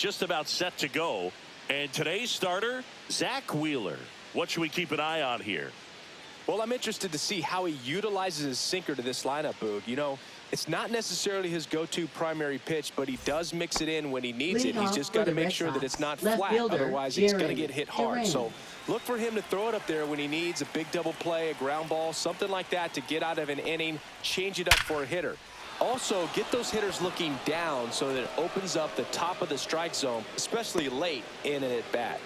just about set to go. And today's starter, Zach Wheeler. What should we keep an eye on here? Well, I'm interested to see how he utilizes his sinker to this lineup, Boog. You know, it's not necessarily his go-to primary pitch, but he does mix it in when he needs it. He's just got to make sure that it's not flat. Otherwise, it's going to get hit hard. So look for him to throw it up there when he needs a big double play, a ground ball, something like that to get out of an inning, change it up for a hitter. Also, get those hitters looking down so that it opens up the top of the strike zone, especially late in an at-bat.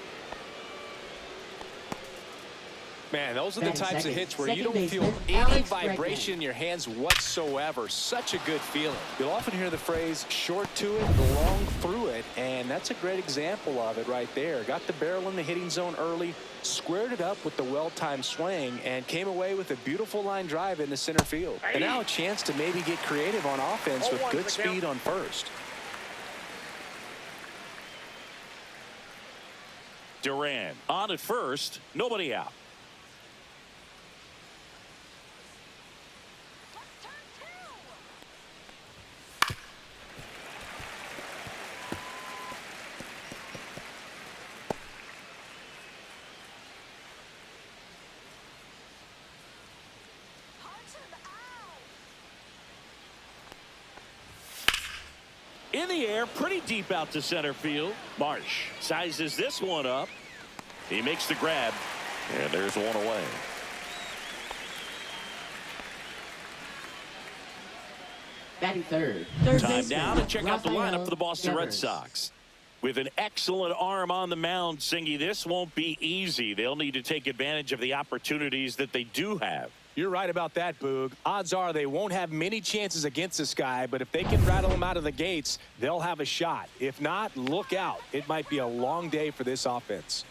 Man, those are the types of hits where you don't feel any vibration in your hands whatsoever. Such a good feeling. You'll often hear the phrase, short to it, long through it, and that's a great example of it right there. Got the barrel in the hitting zone early, squared it up with the well-timed swing, and came away with a beautiful line drive into center field. And now a chance to maybe get creative on offense with good speed on first. Duran on at first, nobody out. In the air, pretty deep out to center field. Marsh sizes this one up. He makes the grab, and there's one away. Batting third. Time now to check out the lineup for the Boston Red Sox. With an excellent arm on the mound, Singy, this won't be easy. They'll need to take advantage of the opportunities that they do have. You're right about that, Boog. Odds are they won't have many chances against this guy, but if they can rattle him out of the gates, they'll have a shot. If not, look out. It might be a long day for this offense.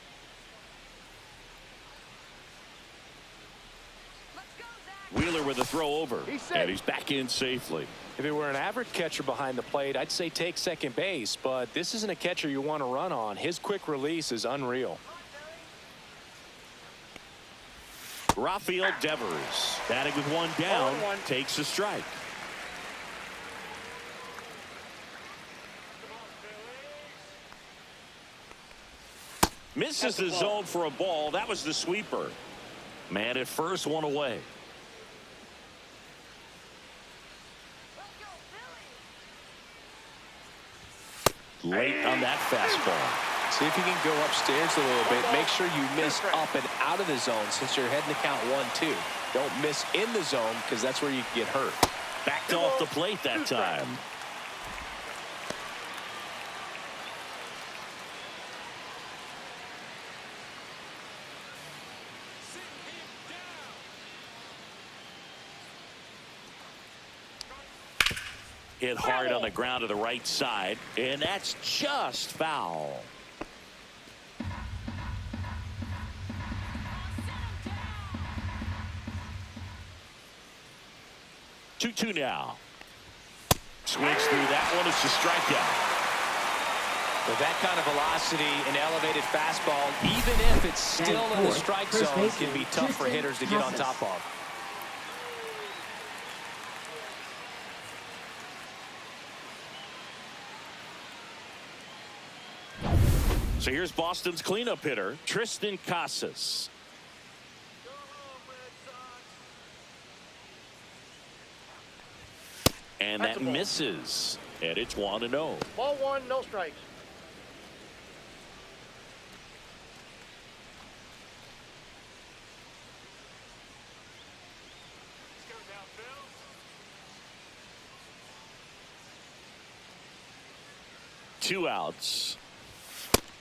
Wheeler with a throw over, and he's back in safely. If it were an average catcher behind the plate, I'd say take second base, but this isn't a catcher you want to run on. His quick release is unreal. Rafael Devers, batting with one down, takes a strike. Misses the zone for a ball. That was the sweeper. Man at first, one away. Late on that fastball. See if you can go upstairs a little bit. Make sure you miss up and out of the zone since you're heading to count 1-2. Don't miss in the zone because that's where you can get hurt. Backed off the plate that time. Hit hard on the ground to the right side, and that's just foul. Two now. Swings through that one. It's a strikeout. With that kind of velocity, an elevated fastball, even if it's still in the strike zone, can be tough for hitters to get on top of. So here's Boston's cleanup hitter, Tristan Casas. And that misses. And it's 1-0. Ball one, no strikes. Two outs.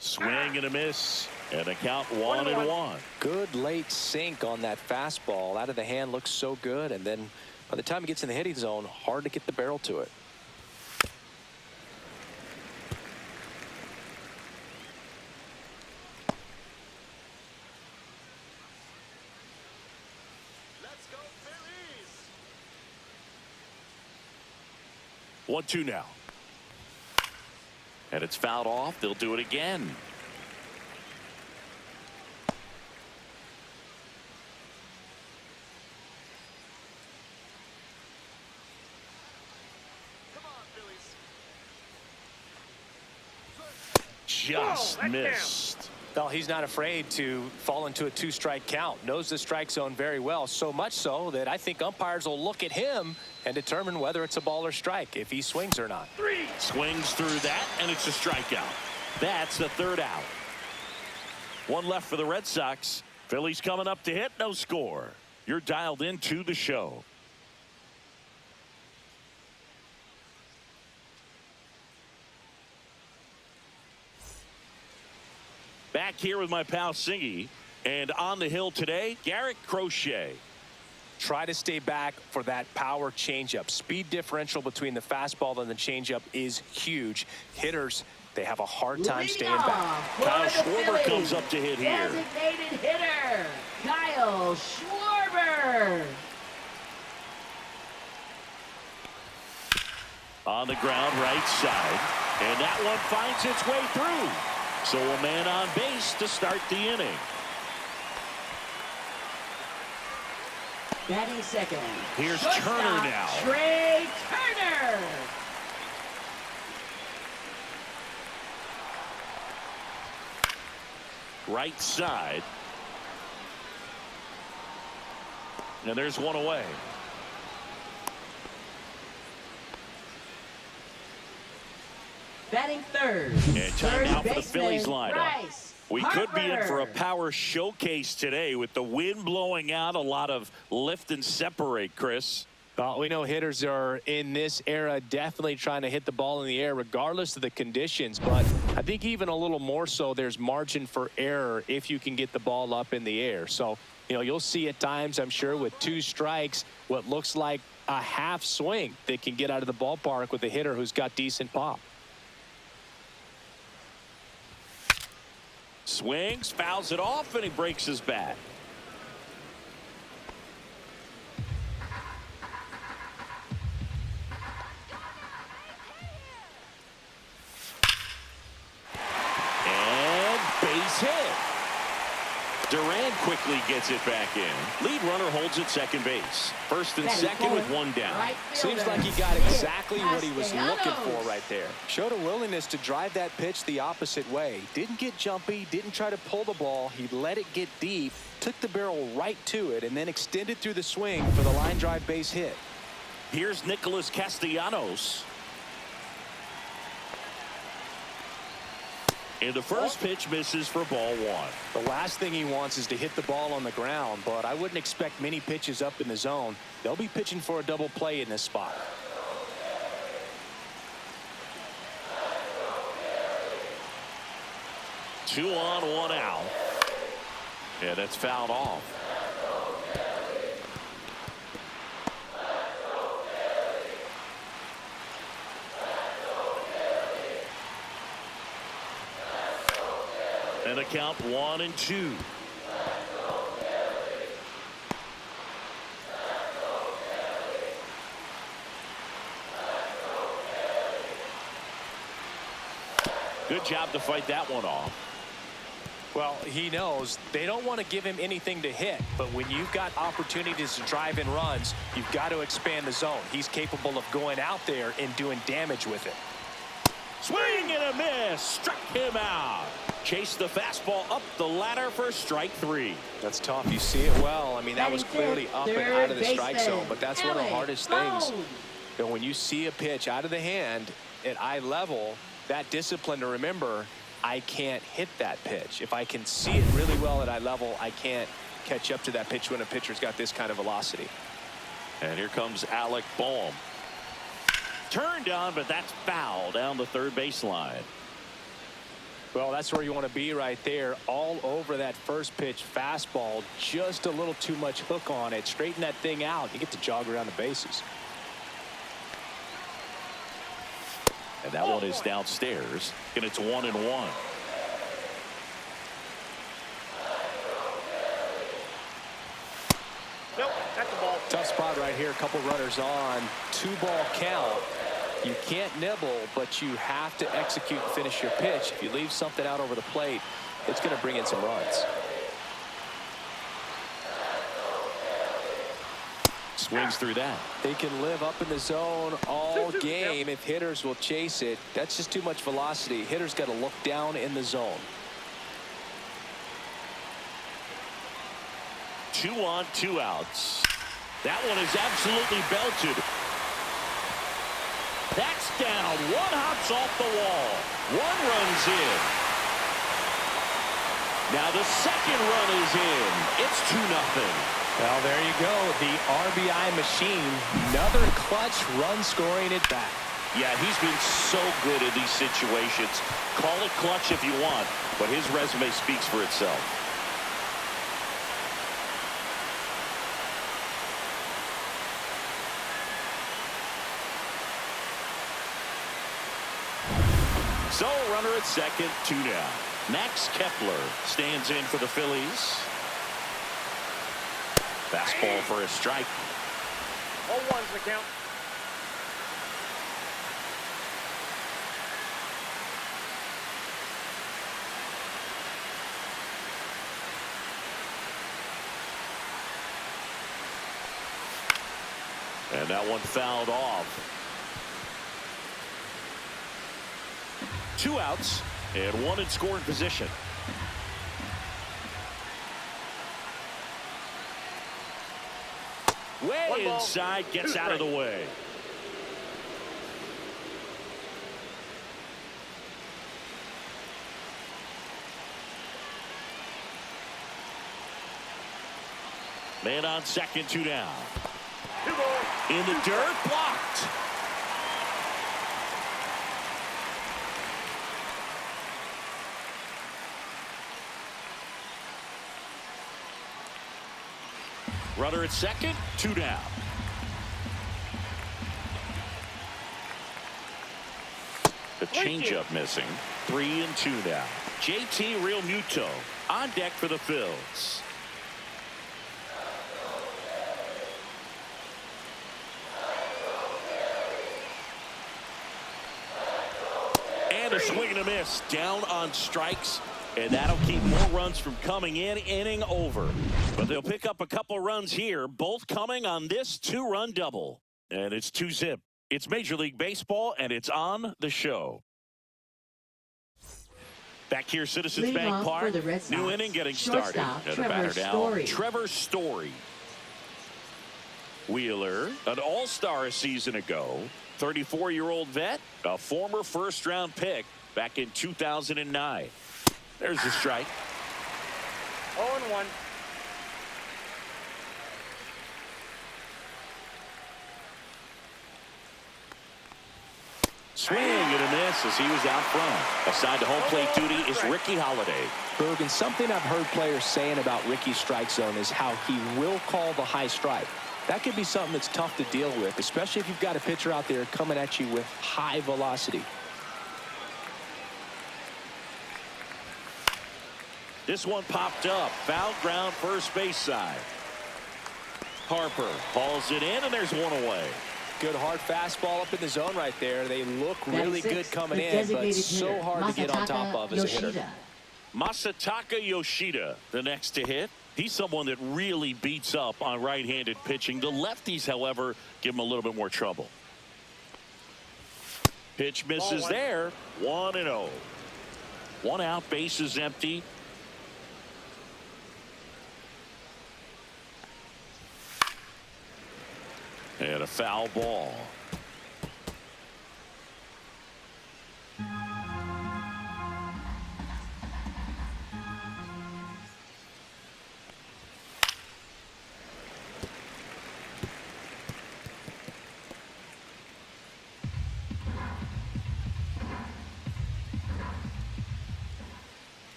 Swing and a miss. And a count 1-1. Good late sink on that fastball. Out of the hand looks so good. And then by the time it gets in the hitting zone, hard to get the barrel to it. Let's go, Phillies! 1-2 now. And it's fouled off. They'll do it again. just missed. Well, he's not afraid to fall into a two-strike count. Knows the strike zone very well, so much so that I think umpires will look at him and determine whether it's a ball or strike, if he swings or not. Swings through that, and it's a strikeout. That's the third out. One left for the Red Sox. Phillies coming up to hit, no score. You're dialed into the show. Back here with my pal Singy, and on the hill today, Garrett Crochet. Try to stay back for that power changeup. Speed differential between the fastball and the changeup is huge. Hitters, they have a hard time staying back. Kyle Schwarber comes up to hit here. Designated hitter, Kyle Schwarber. On the ground, right side, and that one finds its way through. So a man on base to start the inning. Batting second. Here's Shortstop, Turner now. Trey Turner. Right side. And there's one away. Batting third. And time Third out for the baseman, Phillies lineup. Bryce We could be in for a Harper. power showcase today with the wind blowing out, a lot of lift and separate, Chris. Well, we know hitters are in this era definitely trying to hit the ball in the air regardless of the conditions, but I think even a little more so there's margin for error if you can get the ball up in the air. So, you know, you'll see at times, I'm sure, with two strikes, what looks like a half swing that can get out of the ballpark with a hitter who's got decent pop. Swings, fouls it off, and he breaks his bat. And base hit. Duran quickly gets it back in. Lead runner holds at second base. First and Batting second with fourth, one down. right Seems fielder, like he got exactly what he was looking Castellanos. for right there. Showed a willingness to drive that pitch the opposite way. Didn't get jumpy, didn't try to pull the ball. He let it get deep, took the barrel right to it, and then extended through the swing for the line drive base hit. Here's Nicholas Castellanos. And the first pitch misses for ball one. The last thing he wants is to hit the ball on the ground, but I wouldn't expect many pitches up in the zone. They'll be pitching for a double play in this spot. Two on, one out. Yeah, that's fouled off. And the count 1-2. Good job to fight that one off. Well, he knows they don't want to give him anything to hit, but when you've got opportunities to drive in runs, you've got to expand the zone. He's capable of going out there and doing damage with it. Swing and a miss. Struck him out. Chased the fastball up the ladder for strike three. That's tough. You see it well. I mean, that was Batting clearly fifth, up and third out of the strike baseman, zone, but that's one of the Alex hardest things. Bone. You know, when you see a pitch out of the hand at eye level, that discipline to remember, I can't hit that pitch. If I can see it really well at eye level, I can't catch up to that pitch when a pitcher's got this kind of velocity. And here comes Alec Boehm. Turned on, but that's foul down the third baseline. Well, that's where you want to be right there. All over that first pitch fastball. Just a little too much hook on it. Straighten that thing out. You get to jog around the bases. And that one is downstairs. And it's 1-1. Nope, that's the ball. Tough spot right here. A couple runners on. 2-ball count. You can't nibble, but you have to execute and finish your pitch. If you leave something out over the plate, it's going to bring in some runs. swings through that. They can live up in the zone all game if hitters will chase it. That's just too much velocity. Hitters got to look down in the zone. 2 on, 2 outs. That one is absolutely belted. That's down. One hops off the wall. One runs in. Now the second run is in. It's 2-0. Well, there you go. The RBI machine. Another clutch run scoring it back. Yeah, he's been so good in these situations. Call it clutch if you want, but his resume speaks for itself. So, runner at second, 2 down. Max Kepler stands in for the Phillies. Fastball for a strike. All ones the count. And that one fouled off. 2 outs and 1 in scoring position. Way inside, gets out of the way. Man on second, 2 down. In the dirt, blocked. Runner at second, 2 down. The changeup missing. 3 and 2 now. JT Realmuto on deck for the Phils. And a swing and a miss. Down on strikes. And that'll keep more runs from coming in. Inning over. But they'll pick up a couple runs here. Both coming on this 2-run double. And it's 2-zip. It's Major League Baseball, and it's on the show. Back here, Citizens Bank Park. New inning getting started. And the batter down, Trevor Story. Wheeler, an all-star a season ago. 34-year-old vet, a former first-round pick back in 2009. There's the strike. 0-1. Swing and a miss as he was out front. Assigned to home plate duty is Ricky Holiday. Boog, and something I've heard players saying about Ricky's strike zone is how he will call the high strike. That could be something that's tough to deal with, especially if you've got a pitcher out there coming at you with high velocity. This one popped up. Foul ground, first base side. Harper hauls it in, and there's one away. Good hard fastball up in the zone right there. They look really good coming in, but so hard to get on top of as a hitter. Masataka Yoshida, the next to hit. He's someone that really beats up on right-handed pitching. The lefties, however, give him a little bit more trouble. Pitch misses there. 1-0. 1 out, bases empty. And a foul ball.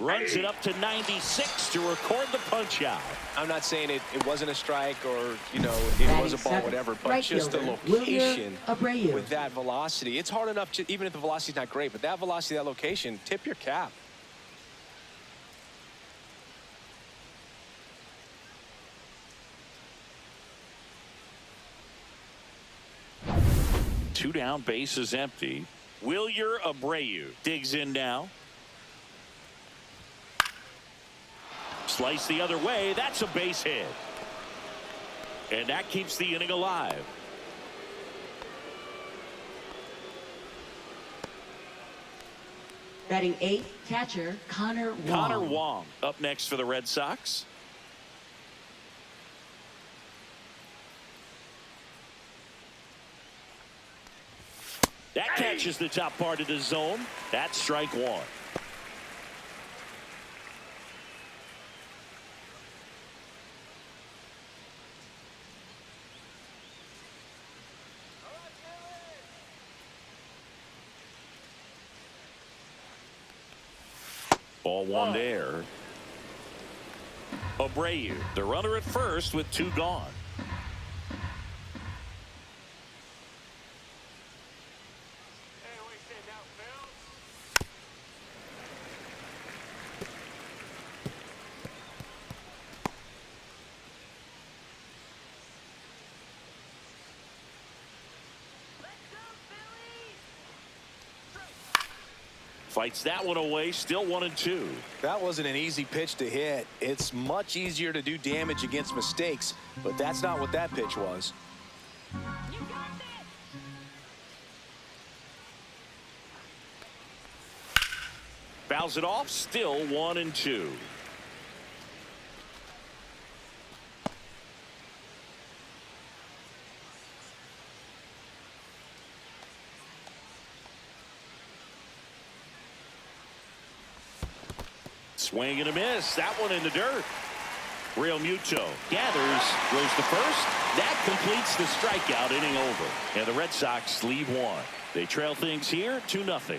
Runs it up to 96 to record the punch out. I'm not saying it wasn't a strike or, you know, it was a ball, whatever, but just the location with that velocity. It's hard enough, even if the velocity's not great, but that velocity, that location, tip your cap. Two down, bases empty. Wilyer Abreu digs in now. Slice the other way. That's a base hit. And that keeps the inning alive. Batting eighth, catcher Connor Wong. Connor Wong up next for the Red Sox. That catches the top part of the zone. That's strike one. Ball one there. Abreu, the runner at first with two gone. Fights that one away, still 1-2. That wasn't an easy pitch to hit. It's much easier to do damage against mistakes, but that's not what that pitch was. Fouls it off, still 1-2. Swing and a miss. That one in the dirt. Real Muto gathers, goes to first. That completes the strikeout, inning over. And the Red Sox lead one. They trail things here 2-0.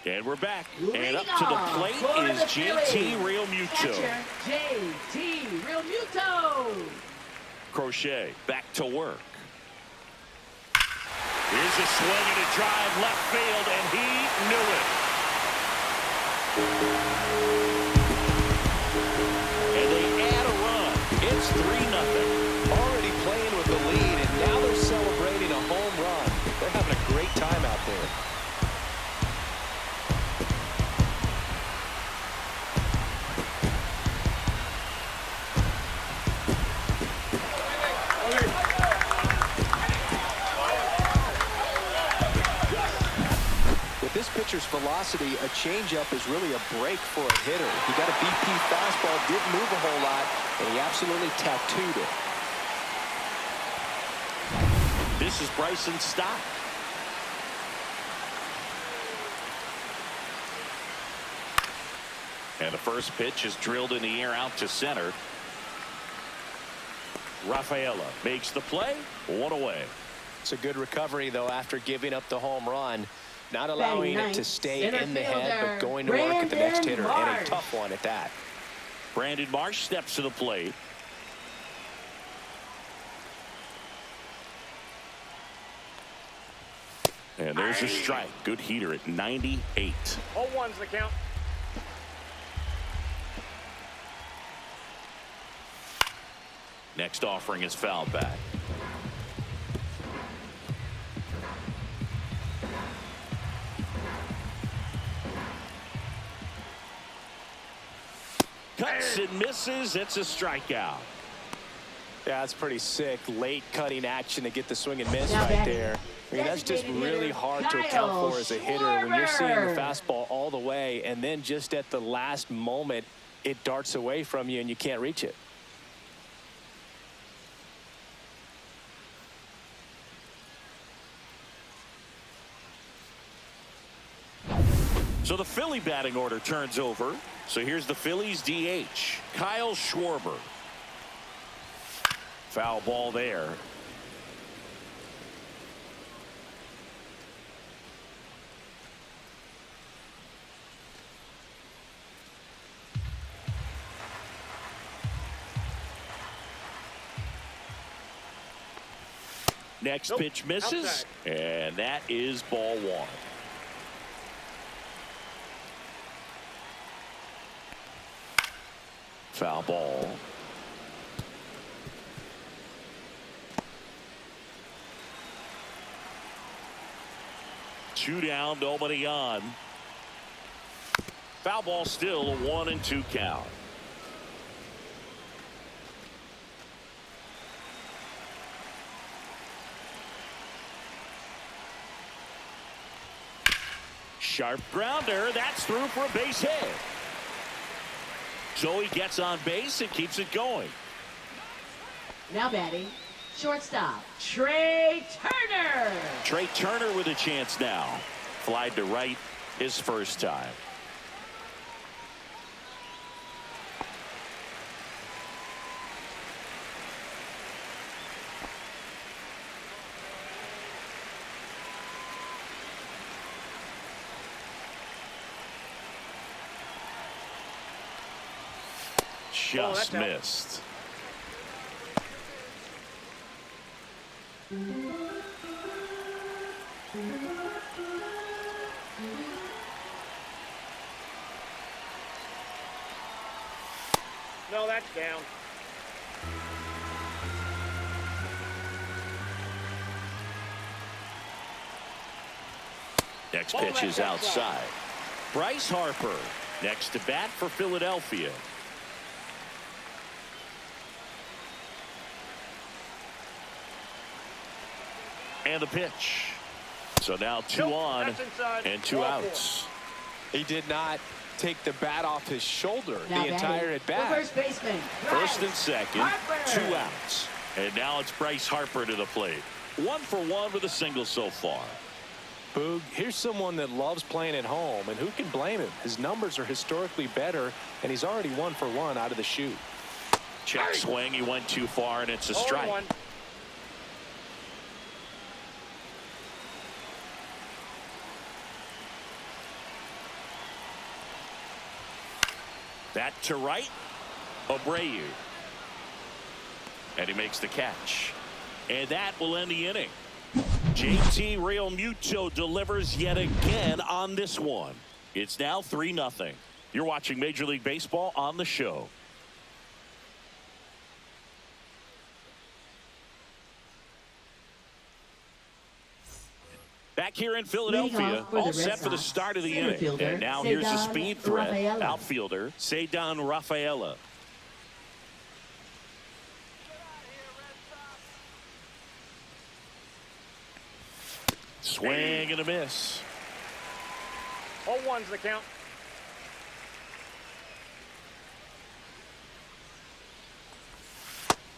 And we're back. And up to the plate is JT Real Muto. JT Real Muto. Crochet back to work. Here's a swing and a drive left field, and he knew it. And they add a run. It's 3-0. Already playing with the lead, and now they're celebrating a home run. They're having a great time out there. This pitcher's velocity, a changeup is really a break for a hitter. He got a BP fastball, didn't move a whole lot, and he absolutely tattooed it. This is Bryson Stott. And the first pitch is drilled in the air out to center. Rafaela makes the play, one away. It's a good recovery, though, after giving up the home run. Not allowing it to stay in the head, but going to work at the next hitter, and a tough one at that. Brandon Marsh steps to the plate. And there's a strike. Good heater at 98. 0-1's the count. Next offering is fouled back. Cuts and misses. It's a strikeout. Yeah, it's pretty sick. Late cutting action to get the swing and miss right there. I mean, that's just really hard to account for as a hitter when you're seeing the fastball all the way, and then just at the last moment, it darts away from you and you can't reach it. So the Philly batting order turns over. So here's the Phillies DH, Kyle Schwarber. Foul ball there. Next pitch misses, and that is ball one. Foul ball. 2 down, nobody on. Foul ball, still a 1-2 count. Sharp grounder. That's through for a base hit. So he gets on base and keeps it going. Now batting, shortstop, Trey Turner. Trey Turner with a chance now. Flied to right his first time. Just missed. No, that's down. Next pitch is outside. Bryce Harper next to bat for Philadelphia. And the pitch. So now 2 on and 2 outs. He did not take the bat off his shoulder the entire at bat. First baseman. First and second, Harper. 2 outs. And now it's Bryce Harper to the plate. 1 for 1 with a single so far. Boog, here's someone that loves playing at home, and who can blame him? His numbers are historically better, and he's already 1 for 1 out of the chute. Check swing. He went too far, and it's a strike. 0-1. That to right. Abreu. And he makes the catch. And that will end the inning. JT Realmuto delivers yet again on this one. It's now 3-0. You're watching Major League Baseball on the show. Back here in Philadelphia, all set for the start of the inning. And now here's the speed threat. Outfielder, Cedar Rafaela. Swing and a miss. 0-1's the count.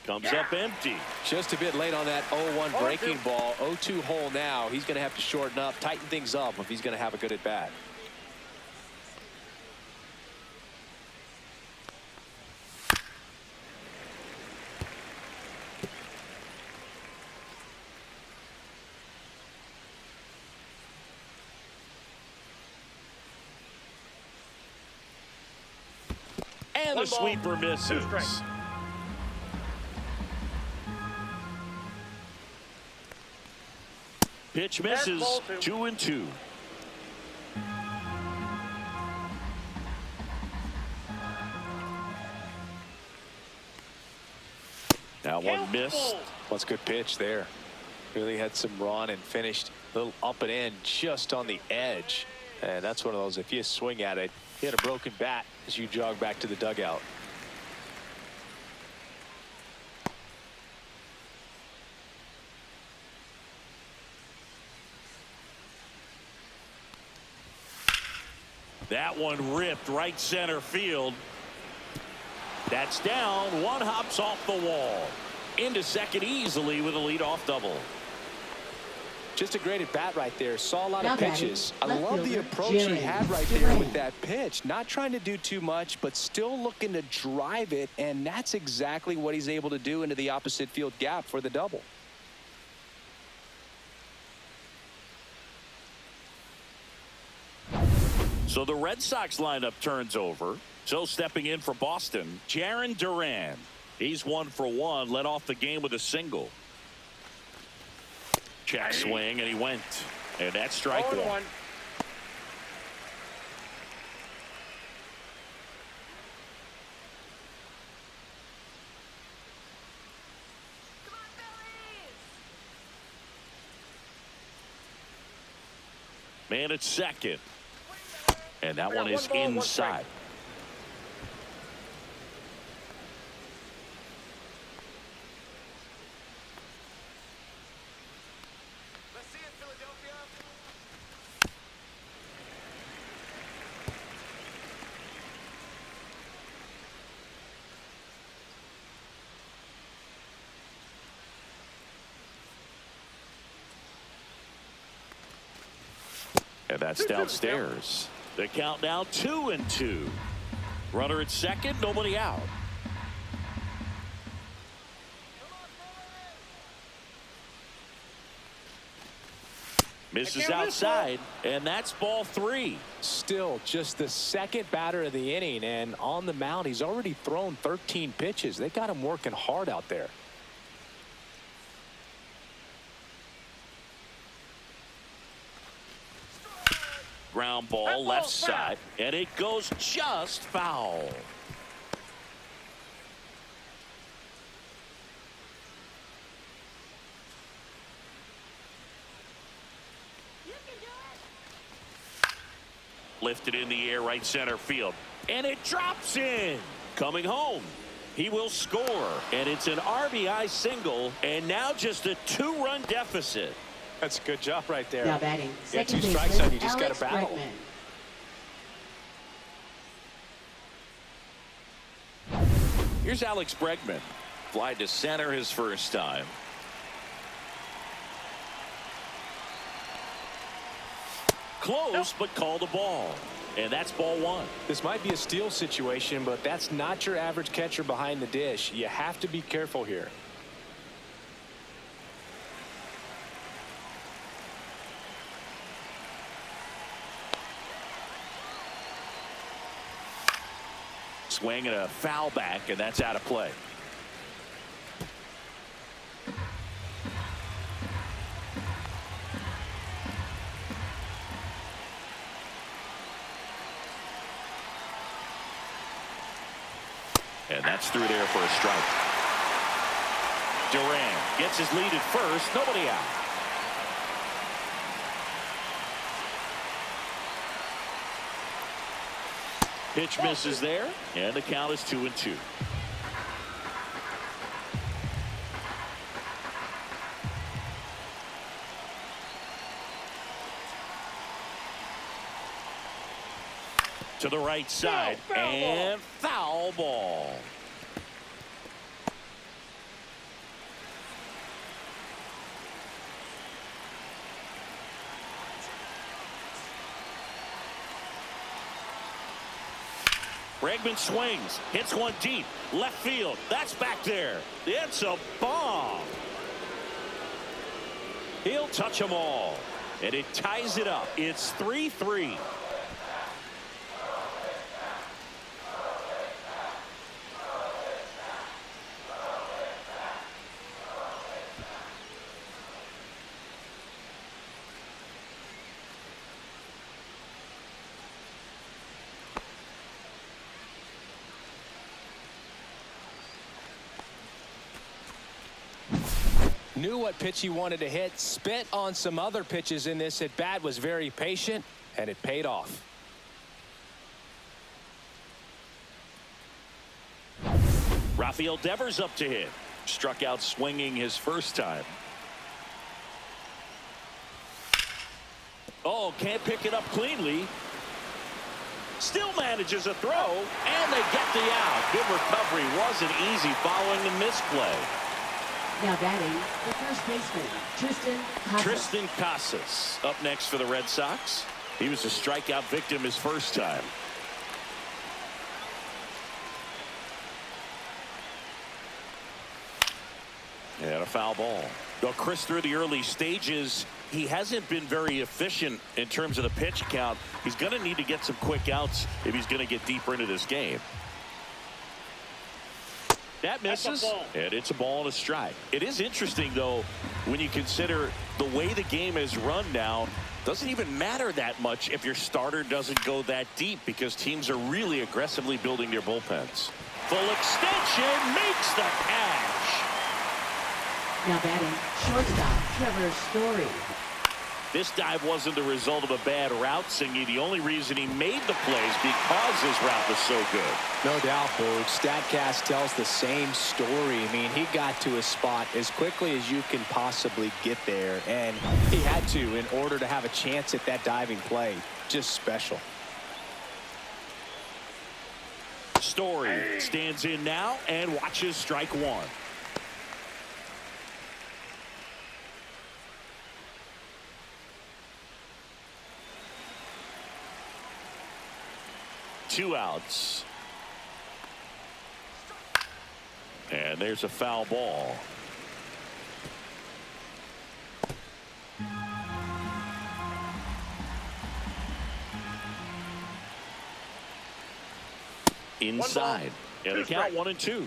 Comes up empty. Just a bit late on that 0-1 breaking ball. 0-2 hole now. He's going to have to shorten up, tighten things up if he's going to have a good at bat. And the sweeper misses. Pitch misses. 2-2. That one missed. What's good pitch there. Really had some run and finished a little up and in just on the edge. And that's one of those, if you swing at it, you had a broken bat as you jog back to the dugout. That one ripped right center field. That's down. One hops off the wall. Into second easily with a leadoff double. Just a great at bat right there. Saw a lot of pitches. I love the approach he Jerry had right there with that pitch. Not trying to do too much, but still looking to drive it. And that's exactly what he's able to do into the opposite field gap for the double. So the Red Sox lineup turns over. So stepping in for Boston, Jarren Duran. He's 1 for 1, led off the game with a single. Check swing, and he went. And that's strike 1. Man at second. And that We got one is one ball, one inside. strike. And that's downstairs. The count now 2-2. Runner at second, nobody out. Misses outside, and that's ball 3. Still just the second batter of the inning, and on the mound he's already thrown 13 pitches. They got him working hard out there. Ground ball left side, and it goes just foul. Lifted in the air, right center field, and it drops in. Coming home, he will score, and it's an RBI single, and now just a 2-run deficit. That's a good job right there. Now batting, Yeah, second 2 strikes baseman on you, just got Alex to battle. Bregman. Here's Alex Bregman. Fly to center his first time. Close, but called a ball. And that's ball 1. This might be a steal situation, but that's not your average catcher behind the dish. You have to be careful here. Swing and a foul back, and that's out of play. And that's through there for a strike. Duran gets his lead at first, nobody out. Pitch misses there, and the count is 2-2. To the right side, and foul ball. Bregman swings, hits one deep, left field. That's back there. It's a bomb. He'll touch them all, and it ties it up. It's 3-3. Knew what pitch he wanted to hit, spit on some other pitches in this at bat, was very patient, and it paid off. Rafael Devers up to hit. Struck out swinging his first time. Oh, can't pick it up cleanly. Still manages a throw, and they get the out. Good recovery. Wasn't easy following the misplay. Now batting, the first baseman, Tristan Casas up next for the Red Sox. He was a strikeout victim his first time. And a foul ball. Well, Chris, through the early stages, he hasn't been very efficient in terms of the pitch count. He's going to need to get some quick outs if he's going to get deeper into this game. That misses, and it's a ball and a strike. It is interesting, though, when you consider the way the game is run now. Doesn't even matter that much if your starter doesn't go that deep, because teams are really aggressively building their bullpens. Full extension makes the catch. Now batting, shortstop, Trevor Story. This dive wasn't the result of a bad route, Singy. The only reason he made the play is because his route was so good. No doubt, Boog. StatCast tells the same story. I mean, he got to his spot as quickly as you can possibly get there, and he had to in order to have a chance at that diving play. Just special. Story stands in now and watches strike one. Two outs. And there's a foul ball. Inside. And the count 1-2.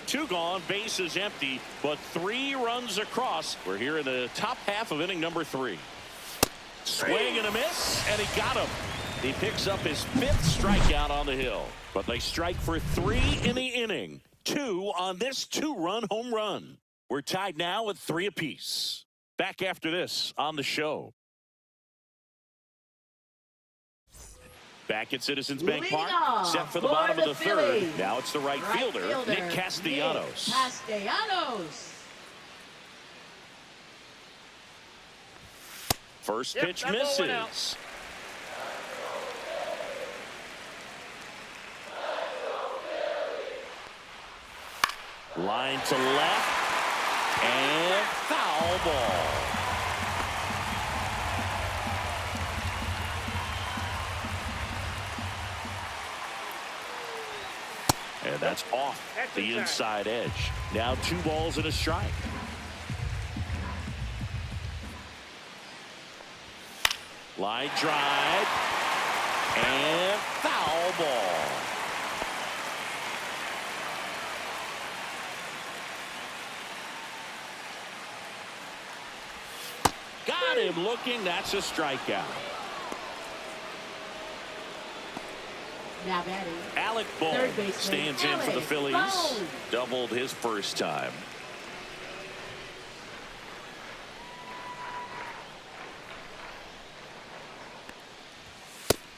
Two gone, bases empty, but 3 runs across. We're here in the top half of inning number 3. Swing and a miss, and he got him. He picks up his 5th strikeout on the hill. But they strike for 3 in the inning. 2 on this 2-run home run. We're tied now at 3 apiece. Back after this on the show. Back at Citizens Bank Park. Set for the bottom of the third. Now it's the right fielder, Nick Castellanos. First pitch misses. Line to left, and foul ball. And that's off the inside edge. Now 2 balls and a strike. Line drive, and foul ball. Got him looking. That's a strikeout. Now batting. Alec Bohm stands in for the Phillies. Doubled his first time.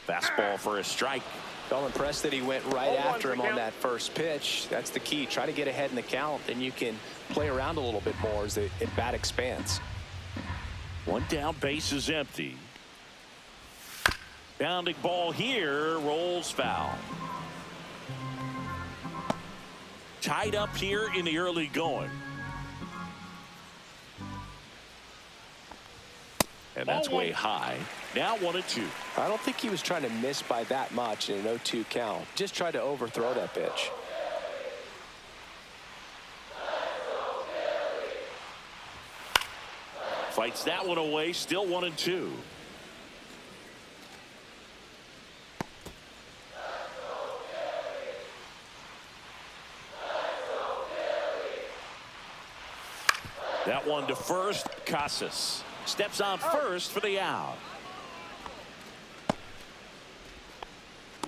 Fastball for a strike. Felt impressed that he went right after him on that first pitch. That's the key. Try to get ahead in the count, and you can play around a little bit more as the at-bat expands. 1 down, base is empty. Bounding ball here, rolls foul. Tied up here in the early going. And that's way high. Now 1-2. I don't think he was trying to miss by that much in an 0-2 count. Just tried to overthrow that pitch. Fights that one away, still 1-2. That one to first. Casas steps on first for the out.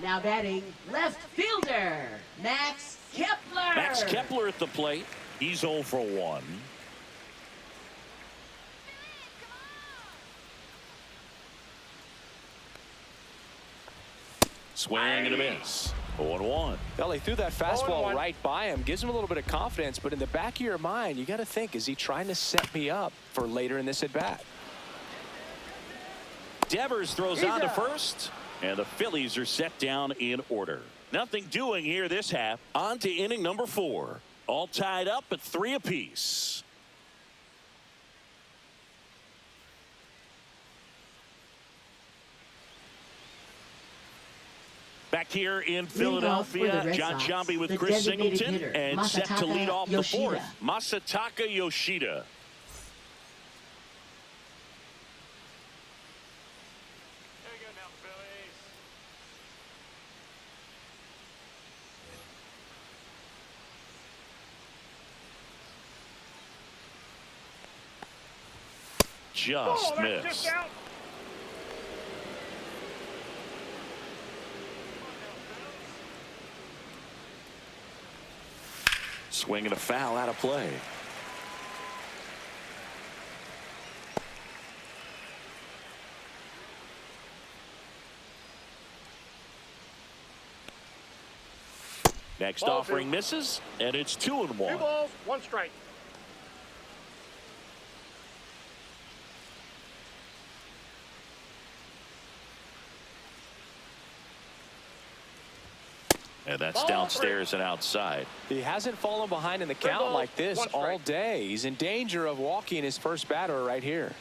Now batting, left fielder, Max Kepler. Max Kepler at the plate. He's 0 for 1. Swing and a miss. 0-1. Well, he threw that fastball right by him. Gives him a little bit of confidence, but in the back of your mind, you got to think, is he trying to set me up for later in this at-bat? Devers throws on to first, and the Phillies are set down in order. Nothing doing here this half. On to inning number 4. All tied up at 3 apiece. Back here in Philadelphia, John Shambi with Chris Singleton, and set to lead off the 4th, Masataka Yoshida. Just missed. Swing and a foul out of play. Next Ball offering two. misses, and it's 2-1. 2 balls, 1 strike. And that's Ball downstairs and outside. He hasn't fallen behind in the count balls, like this 1 strike. all day. He's in danger of walking his first batter right here.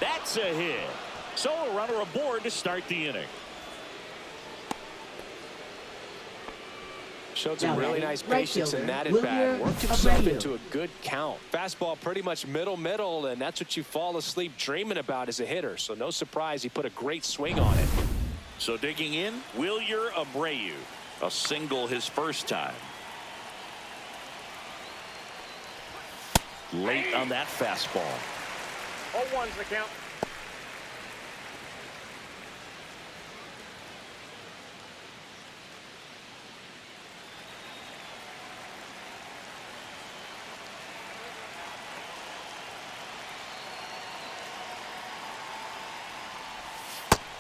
That's a hit. So a runner aboard to start the inning. Showed some Now really batting, nice right patience in fielder, that at bat. Wilyer Worked himself Abreu. into a good count. Fastball pretty much middle, and that's what you fall asleep dreaming about as a hitter. So no surprise he put a great swing on it. So digging in, Wilyer Abreu. A single his first time. Late on that fastball. 0-1's the count.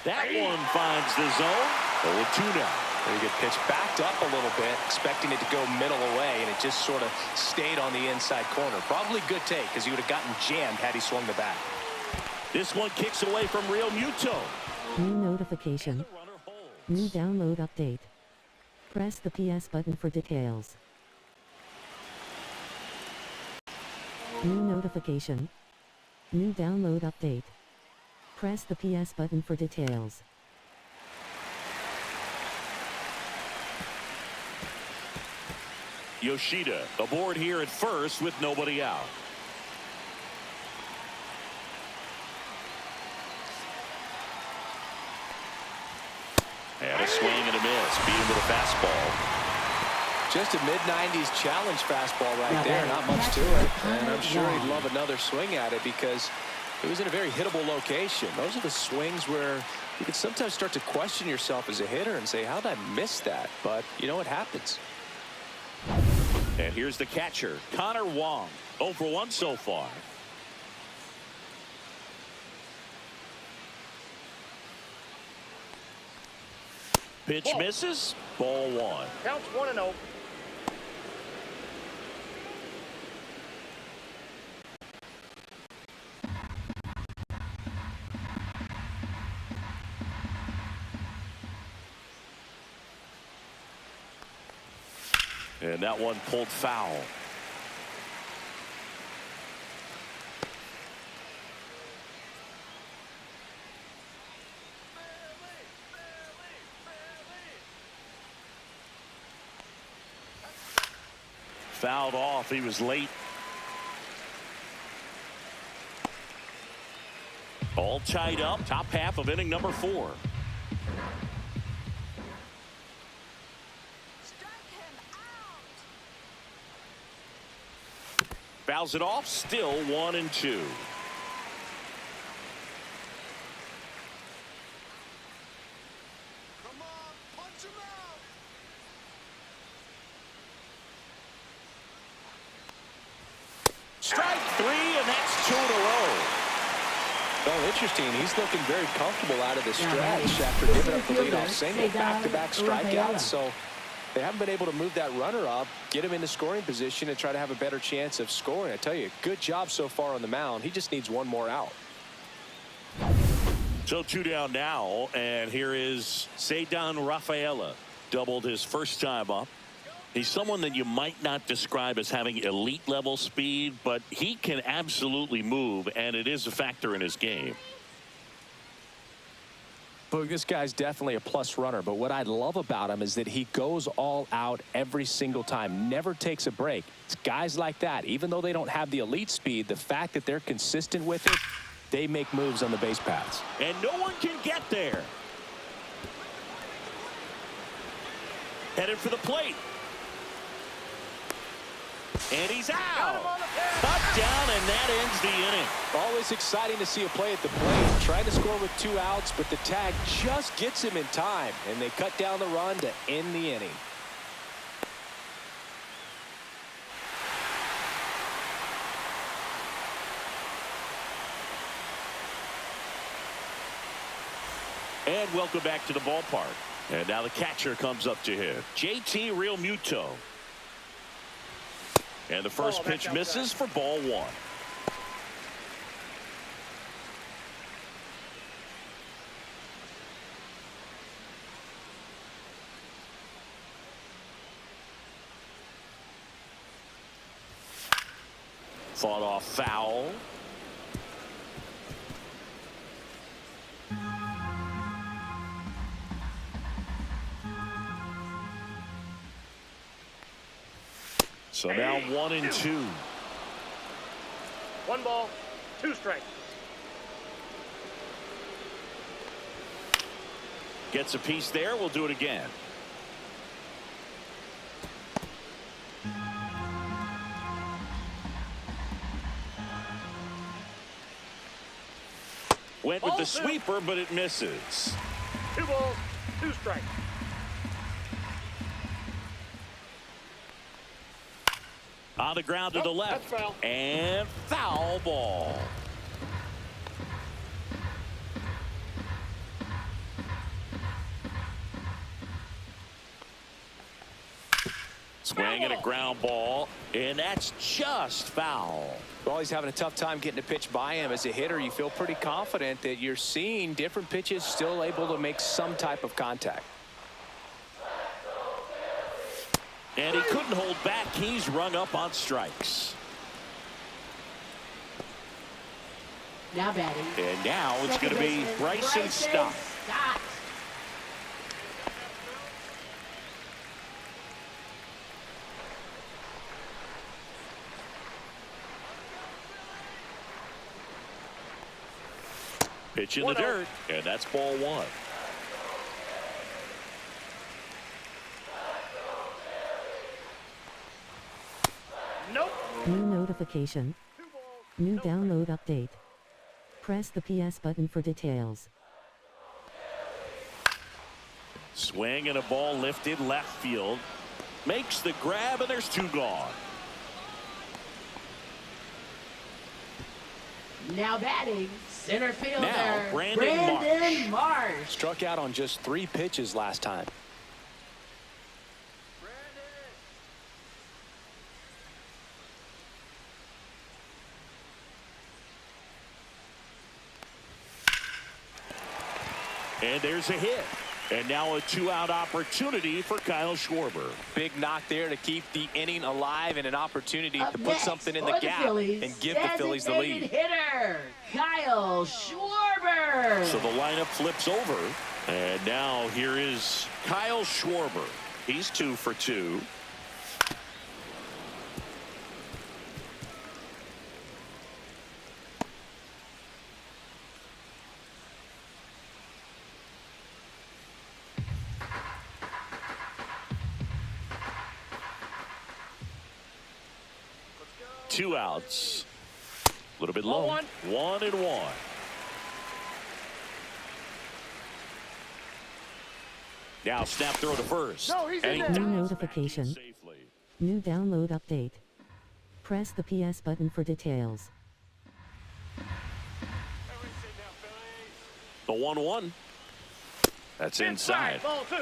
That one finds the zone. 0-2 now. Very good pitch. Backed up a little bit, expecting it to go middle away, and it just sort of stayed on the inside corner. Probably good take, because he would have gotten jammed had he swung the bat. This one kicks away from Real Muto. New notification. New download update. Press the PS button for details. New notification. New download update. Press the PS button for details. Yoshida aboard here at first with nobody out. And a swing and a miss. Beat him with a fastball. Just a mid-90s challenge fastball right Now there. batting, Not much to catcher, it. And I'm Connor sure he'd Wong. love another swing at it because it was in a very hittable location. Those are the swings where you can sometimes start to question yourself as a hitter and say, how did I miss that? But, you know, it happens. And here's the catcher, Connor Wong. 0 for 1 so far. Pitch Ball. misses. Ball 1. Counts 1-0. And that one pulled foul. Fouled off. He was late. All tied up. Top half of inning number 4. Fouls it off. Still 1-2. Strike 3, and that's 2 in a row. Well, interesting. He's looking very comfortable out of the Now batting, stretch after center giving up the fielder, leadoff single. Cesar Back-to-back Rafaela. strikeouts. So they haven't been able to move that runner up, get him in the scoring position, and try to have a better chance of scoring. I tell you, good job so far on the mound. He just needs one more out. So 2 down now, and here is Cesar Rafaela. Doubled his first time up. He's someone that you might not describe as having elite level speed, but he can absolutely move, and it is a factor in his game. Boog, this guy's definitely a plus runner, but what I love about him is that he goes all out every single time, never takes a break. It's guys like that, even though they don't have the elite speed, the fact that they're consistent with it, they make moves on the base paths. And no one can get there. Headed for the plate. And he's out. Touchdown, and that ends the inning. Always exciting to see a play at the plate. Trying to score with 2 outs, but the tag just gets him in time, and they cut down the run to end the inning. And welcome back to the ballpark. And now the catcher comes up to hit. JT Realmuto. And the first pitch misses for ball one. Fought off foul. So now 1-2. 1 ball, 2 strikes. Gets a piece there. We'll do it again. Went with the sweeper, but it misses. 2 balls, 2 strikes. On the ground to the left. That's foul. And foul ball. Swing and a ground ball, and that's just foul. Well, he's having a tough time getting a pitch by him. As a hitter, you feel pretty confident that you're seeing different pitches still able to make some type of contact. And he couldn't hold back. He's rung up on strikes. Now batting. And now it's going to be Bryson Stott. Pitch in the dirt, and that's ball one. Nope. New notification. New download update. Press the PS button for details. Swing and a ball lifted left field. Makes the grab, and there's 2 gone. Now batting, center fielder Now, Brandon Marsh. Struck out on just 3 pitches last time. And there's a hit. And now a 2-out opportunity for Kyle Schwarber. Big knock there to keep the inning alive and an opportunity to put something in the gap and give the Phillies the lead. Hitter Kyle Schwarber. So the lineup flips over. And now here is Kyle Schwarber. He's 2 for 2. Two outs. A little bit low. 1-1. Now snap throw to first. No, he's in there. New notification. New download update. Press the PS button for details. The 1-1. That's inside. Ball 2.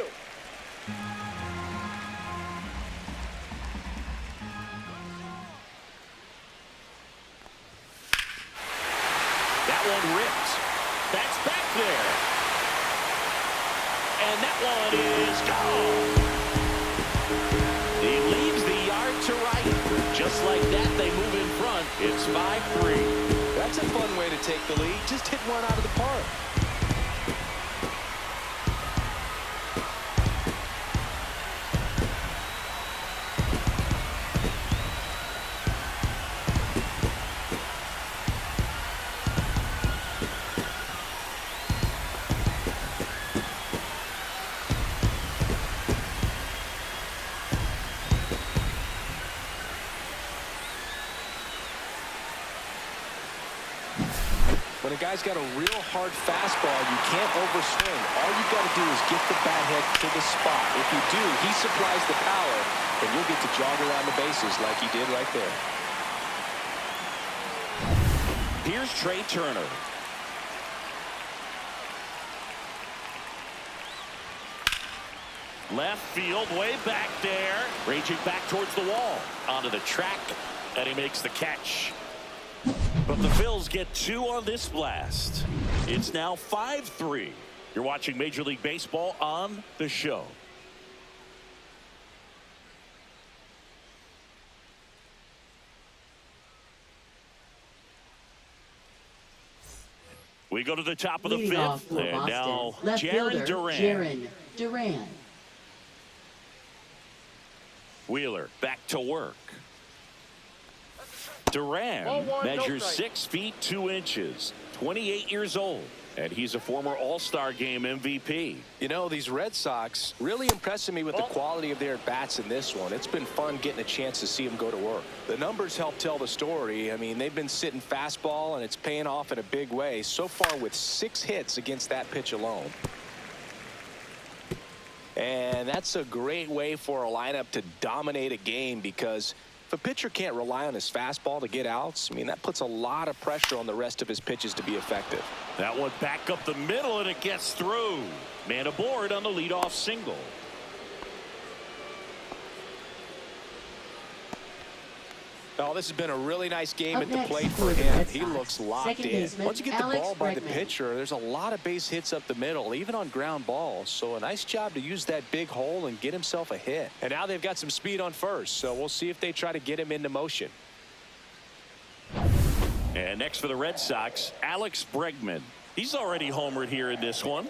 That one ripped. That's back there. And that one is gone. He leaves the yard to right. Just like that, they move in front. It's 5-3. That's a fun way to take the lead. Just hit one out of the park. When a guy's got a real hard fastball, you can't overswing. All you've got to do is get the bat head to the spot. If you do, he supplies the power, and you'll get to jog around the bases like he did right there. Here's Trey Turner. Left field, way back there. Raging back towards the wall. Onto the track, and he makes the catch. But the Phils get 2 on this blast. It's now 5-3. You're watching Major League Baseball on the show. We go to the top of the Leading off fifth, for and Boston, now left fielder Jaron Duran. Wheeler back to work. Duran 1-1, measures no strike. 6 feet 2 inches, 28 years old, and he's a former All-Star Game MVP. You know, these Red Sox really impressing me with the quality of their bats in this one. It's been fun getting a chance to see them go to work. The numbers help tell the story. I mean, they've been sitting fastball, and it's paying off in a big way so far with 6 hits against that pitch alone. And that's a great way for a lineup to dominate a game, because if a pitcher can't rely on his fastball to get outs, I mean, that puts a lot of pressure on the rest of his pitches to be effective. That one back up the middle, and it gets through. Man aboard on the leadoff single. Oh, this has been a really nice game Up at the next plate for for the him. Red He Sox, looks locked second in. baseman, Once you get the Alex ball by the Bregman. pitcher, there's a lot of base hits up the middle, even on ground balls. So a nice job to use that big hole and get himself a hit. And now they've got some speed on first, so we'll see if they try to get him into motion. And next for the Red Sox, Alex Bregman. He's already homered here in this one.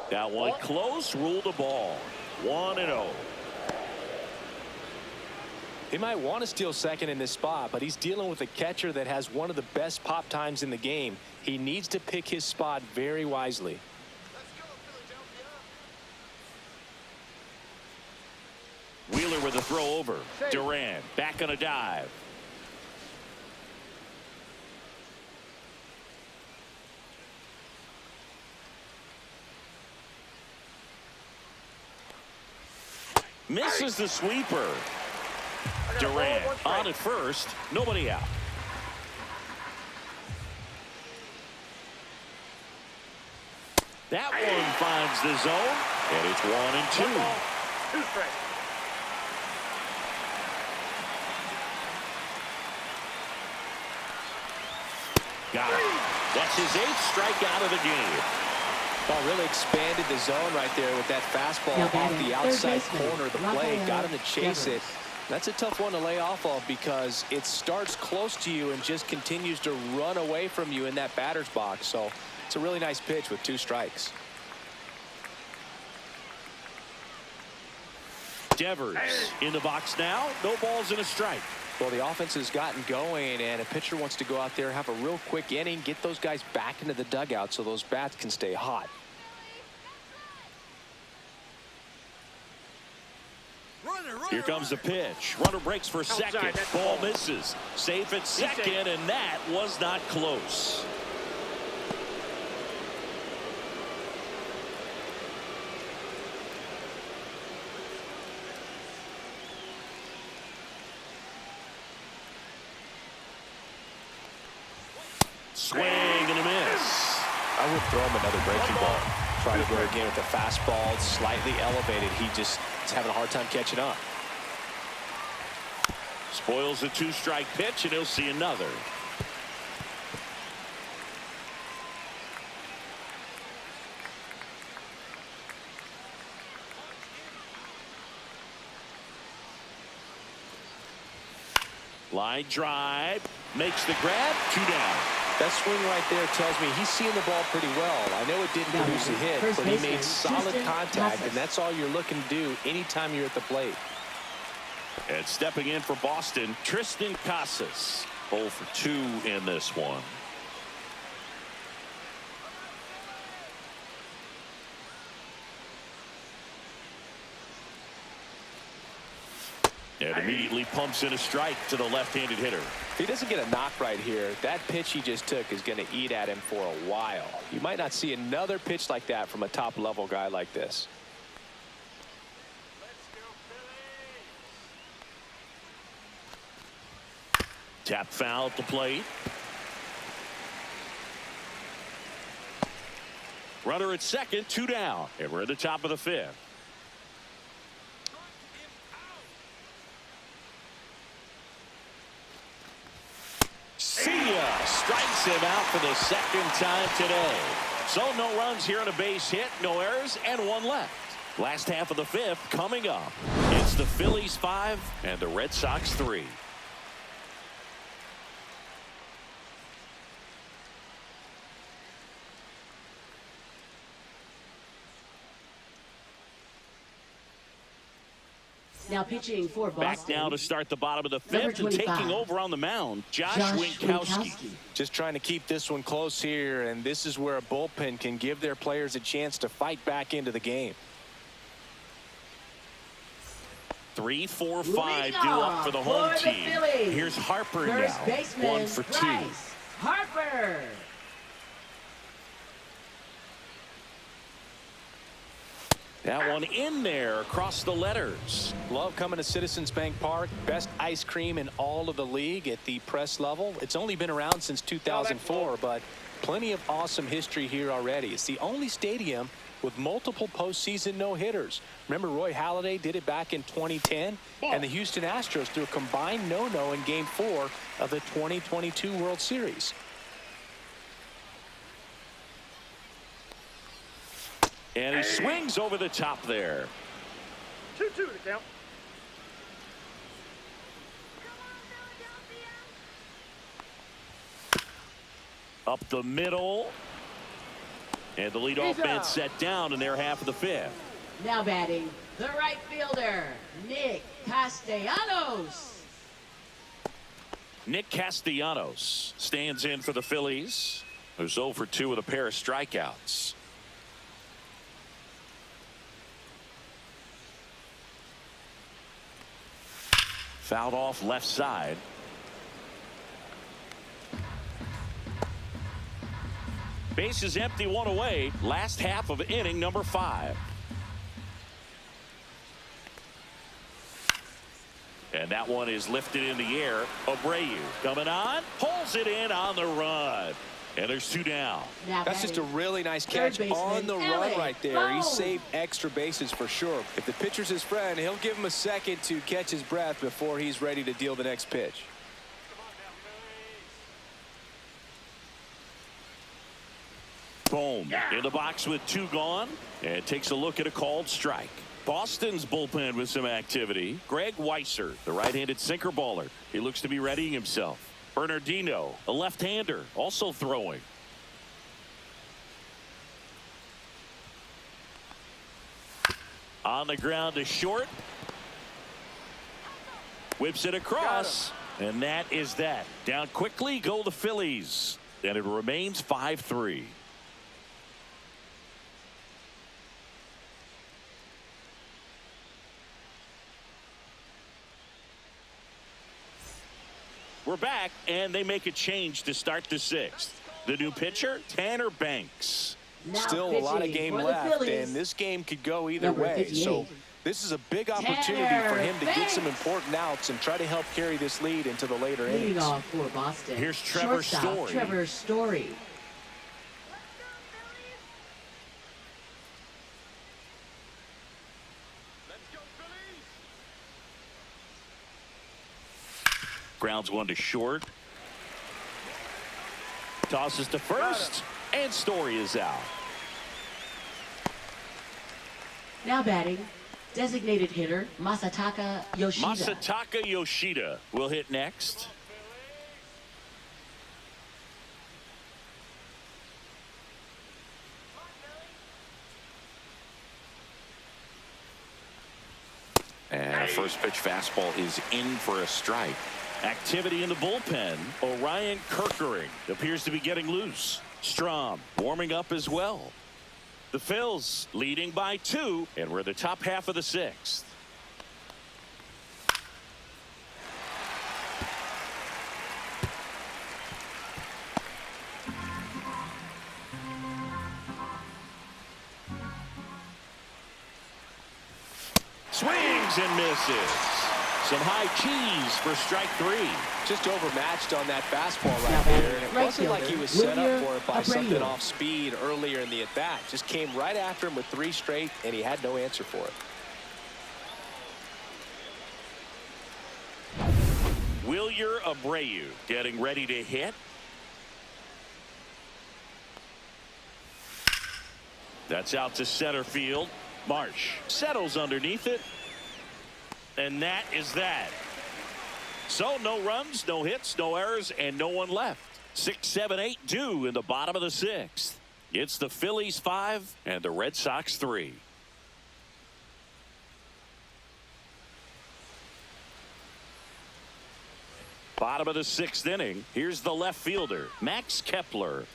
That one close, ruled the ball. 1-0. He might want to steal second in this spot, but he's dealing with a catcher that has one of the best pop times in the game. He needs to pick his spot very wisely. Wheeler with a throw over. Duran back on a dive. Misses the sweeper. Duran on at first, nobody out. That one finds the zone, and it's 1-2. 2 strikes. Got it. That's his 8th strikeout of the game. Well, really expanded the zone right there with that fastball Now off batting, the third outside baseman, corner of the Rafael plate. Got him to chase it. Devers. That's a tough one to lay off of, because it starts close to you and just continues to run away from you in that batter's box. So it's a really nice pitch with 2 strikes. Devers in the box now. No balls and a strike. Well, the offense has gotten going, and a pitcher wants to go out there, have a real quick inning, get those guys back into the dugout so those bats can stay hot. Here comes the pitch. Runner breaks for second. that's Ball the ball. misses. Safe at second, and that was not close. Swing and a miss. I would throw him another breaking ball. Try to go again with the fastball, slightly elevated. He just is having a hard time catching up. Spoils a 2-strike pitch, and he'll see another. Line drive, makes the grab, 2 down. That swing right there tells me he's seeing the ball pretty well. I know it didn't Now produce a batting, hit, first but he baseman, made solid Justin contact, Casas. and that's all you're looking to do anytime you're at the plate. And stepping in for Boston, Tristan Casas. 0 for 2 in this one. And immediately pumps in a strike to the left-handed hitter. If he doesn't get a knock right here, that pitch he just took is going to eat at him for a while. You might not see another pitch like that from a top-level guy like this. Tap foul at the plate. Runner at second, 2 down. And we're at the top of the 5th. See ya. Strikes him out for the second time today. So no runs here on a base hit, no errors, and 1 left. Last half of the 5th coming up. It's the Phillies 5 and the Red Sox 3. Now pitching for Boston. Back now to start the bottom of the 5th and 25. taking over on the mound, Josh Winkowski. Just trying to keep this one close here, and this is where a bullpen can give their players a chance to fight back into the game. 3, 4, 5 due up for the home team. Here's Harper First now. baseman, 1 for 2. Bryce Harper. That one in there across the letters. Love coming to Citizens Bank Park. Best ice cream in all of the league at the press level. It's only been around since 2004, but plenty of awesome history here already. It's the only stadium with multiple postseason no-hitters. Remember, Roy Halladay did it back in 2010, and the Houston Astros threw a combined no-no in Game 4 of the 2022 World Series. And he swings over the top there. 2-2 to count. Up the middle. And the leadoff man set down in their half of the 5th. Now batting, the right fielder, Nick Castellanos. Nick Castellanos stands in for the Phillies, who's 0 for 2 with a pair of strikeouts. Fouled off left side. Base is empty, 1 away. Last half of inning number 5. And that one is lifted in the air. Abreu coming on, pulls it in on the run. And there's 2 down. That's just a really nice catch on the run right there. He saved extra bases for sure. If the pitcher's his friend, he'll give him a second to catch his breath before he's ready to deal the next pitch. Boom. In the box with 2 gone. And takes a look at a called strike. Boston's bullpen with some activity. Greg Weisser, the right-handed sinker baller. He looks to be readying himself. Bernardino, a left-hander, also throwing. On the ground to short. Whips it across. And that is that. Down quickly go the Phillies. And it remains 5-3. We're back, and they make a change to start the 6th. The new pitcher, Tanner Banks. Now still a lot of game left, and this game could go either way. So this is a big opportunity for him to get some important outs and try to help carry this lead into the later innings. Leading off for Boston. Here's Trevor Story. Trevor Story. Grounds 1 to short. Tosses to first, and Story is out. Now batting, designated hitter Masataka Yoshida. Masataka Yoshida will hit next. And a first pitch fastball is in for a strike. Activity in the bullpen. Orion Kirkering appears to be getting loose. Strom warming up as well. The Phils leading by 2, and we're the top half of the 6th. Swings and misses. Some high cheese for strike 3. Just overmatched on that fastball right Now there. batting, And it right wasn't like he fielder, was set up Willier for it by something Abreu. off speed earlier in the at-bat. Just came right after him with 3 straight, and he had no answer for it. Willier Abreu getting ready to hit. That's out to center field. Marsh settles underneath it. And that is that. So no runs, no hits, no errors, and no one left. 6, 7, 8 due in the bottom of the 6th. It's the Phillies 5 and the Red Sox 3. Bottom of the 6th inning. Here's the left fielder, Max Kepler.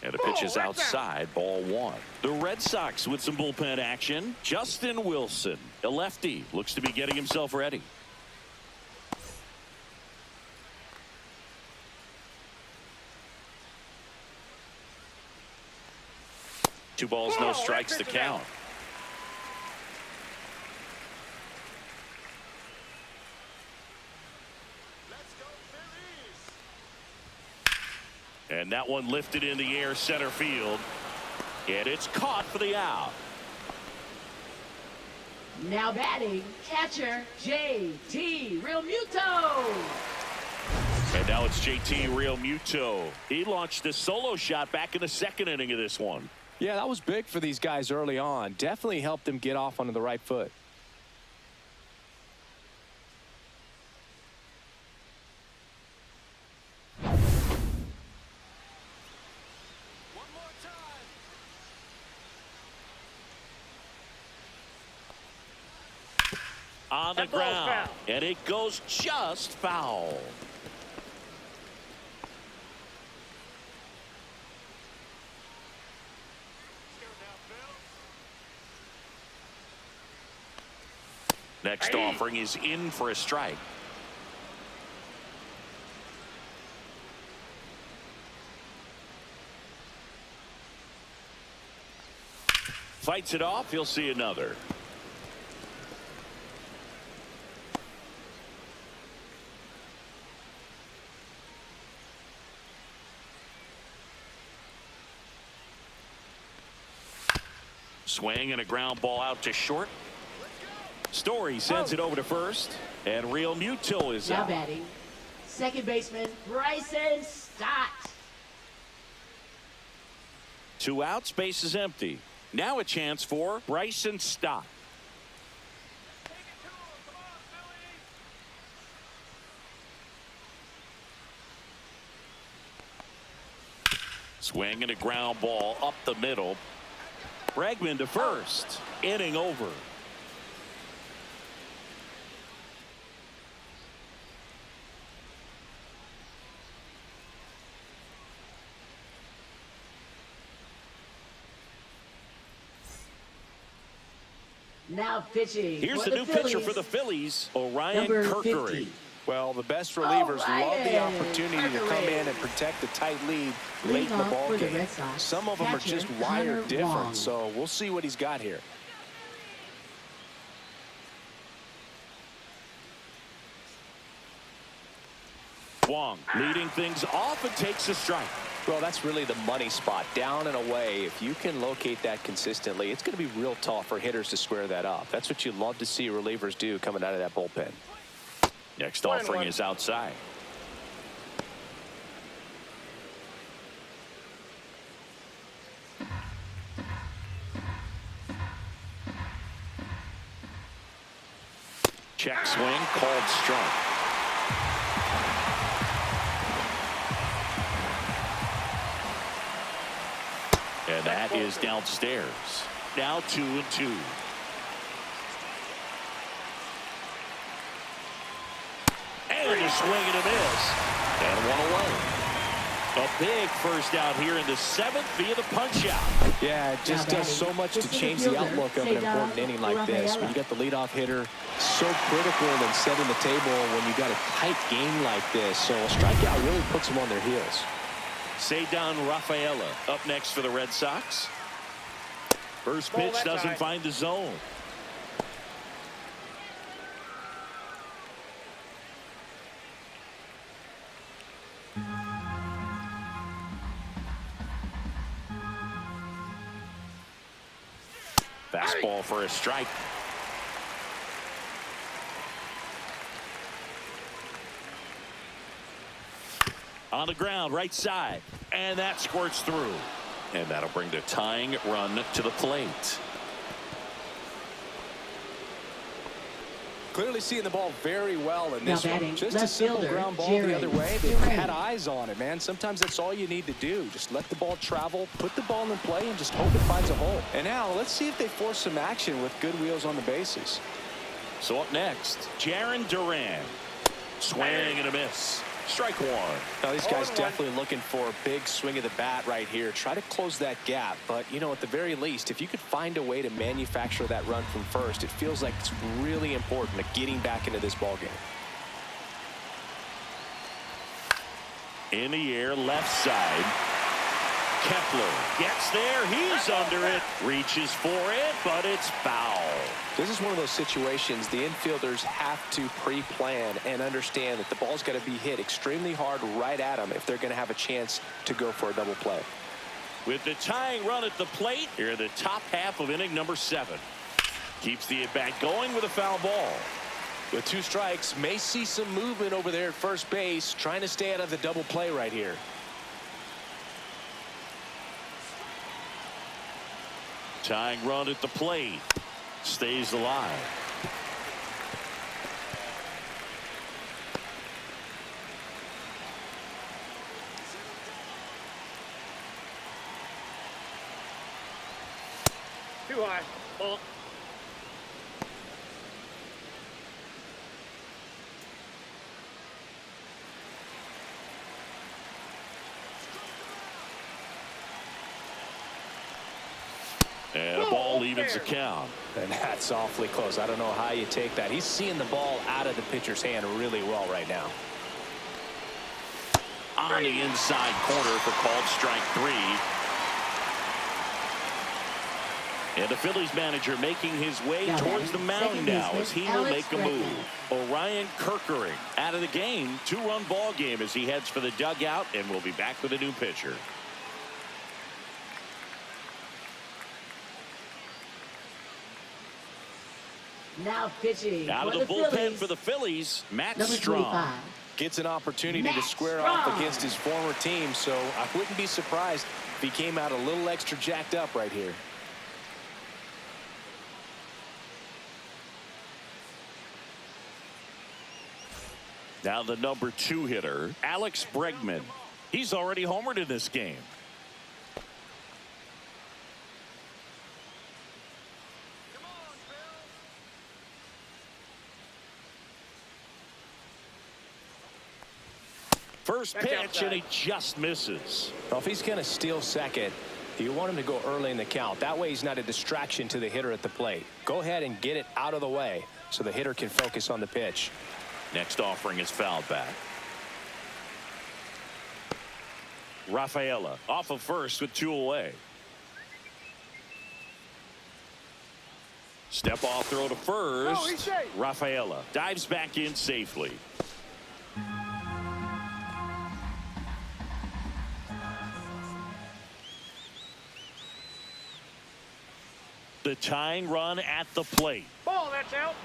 And the pitch is outside, ball 1. The Red Sox with some bullpen action. Justin Wilson, a lefty, looks to be getting himself ready. Two balls, no strikes to count. And that one lifted in the air center field. And it's caught for the out. Now batting, catcher JT Realmuto. And now it's JT Realmuto. He launched a solo shot back in the 2nd inning of this one. Yeah, that was big for these guys early on. Definitely helped them get off onto the right foot. On the ground, and it goes just foul. Next offering is in for a strike. Fights it off. He'll see another. Swing and a ground ball out to short. Story sends it over to first, and Realmuto is Now out. batting, second baseman Bryson Stott. 2 outs, base is empty. Now a chance for Bryson Stott. Swing and a ground ball up the middle. Bregman to first. Inning over. Now pitching. Here's for the new pitcher Phillies, for the Phillies, Orion number Kerkery. 50. Well, the best relievers love the Ryan opportunity to come in and protect a tight lead late in the Leadoff ball for the game. Red Sox, Some of them are catcher just Connor wired different, Wong. so we'll see what he's got here. Wong leading things off and takes a strike. Well, that's really the money spot, down and away. If you can locate that consistently, it's going to be real tough for hitters to square that up. That's what you love to see relievers do coming out of that bullpen. Next offering is outside. Check swing, called strike. And that is downstairs. Now 2-2. And a swing and a miss. And one away. A big first out here in the 7th via the punch out. Yeah, it just does so much to change the outlook of an important inning like this. When you got the leadoff hitter, so critical in setting the table when you got a tight game like this. So a strikeout really puts them on their heels. Cedar Rafaela up next for the Red Sox. First pitch doesn't find the zone. Fastball for a strike. On the ground, right side, and that squirts through. And that'll bring the tying run to the plate. Clearly seeing the ball very well in this one. Just a left simple fielder, ground ball the other way. They had eyes on it, man. Sometimes that's all you need to do. Just let the ball travel, put the ball in play, and just hope it finds a hole. And now let's see if they force some action with good wheels on the bases. So up next, Jaron Duran. Swing and a miss. Strike one. Now these guys definitely looking for a big swing of the bat right here. Try to close that gap. But, you know, at the very least, if you could find a way to manufacture that run from first, it feels like it's really important to getting back into this ball game. In the air, left side. Kepler gets there. He's under it. Reaches for it, but it's foul. This is one of those situations the infielders have to pre-plan and understand that the ball's got to be hit extremely hard right at them if they're going to have a chance to go for a double play. With the tying run at the plate, here in the top half of inning number 7. Keeps the at-bat going with a foul ball. With 2 strikes, may see some movement over there at first base, trying to stay out of the double play right here. Tying run at the plate. Stays alive. Too high. Ball. And a ball evens the count. And that's awfully close. I don't know how you take that. He's seeing the ball out of the pitcher's hand really well right now. On the inside corner for called strike 3. And the Phillies manager making his way towards the mound now as he will make a move. Orion Kerkering out of the game. 2-run ball game as he heads for the dugout, and we'll be back with a new pitcher. Now pitching Out of the bullpen for the Phillies, Matt number Strong. 25. Gets an opportunity to Matt square Strong. off against his former team, so I wouldn't be surprised if he came out a little extra jacked up right here. Now the number 2 hitter, Alex Bregman. He's already homered in this game. First pitch, and he just misses. Well, if he's going to steal second, you want him to go early in the count. That way he's not a distraction to the hitter at the plate. Go ahead and get it out of the way so the hitter can focus on the pitch. Next offering is fouled back. Rafaela off of first with 2 away. Step off throw to first. Rafaela dives back in safely. The tying run at the plate. Ball, that's out.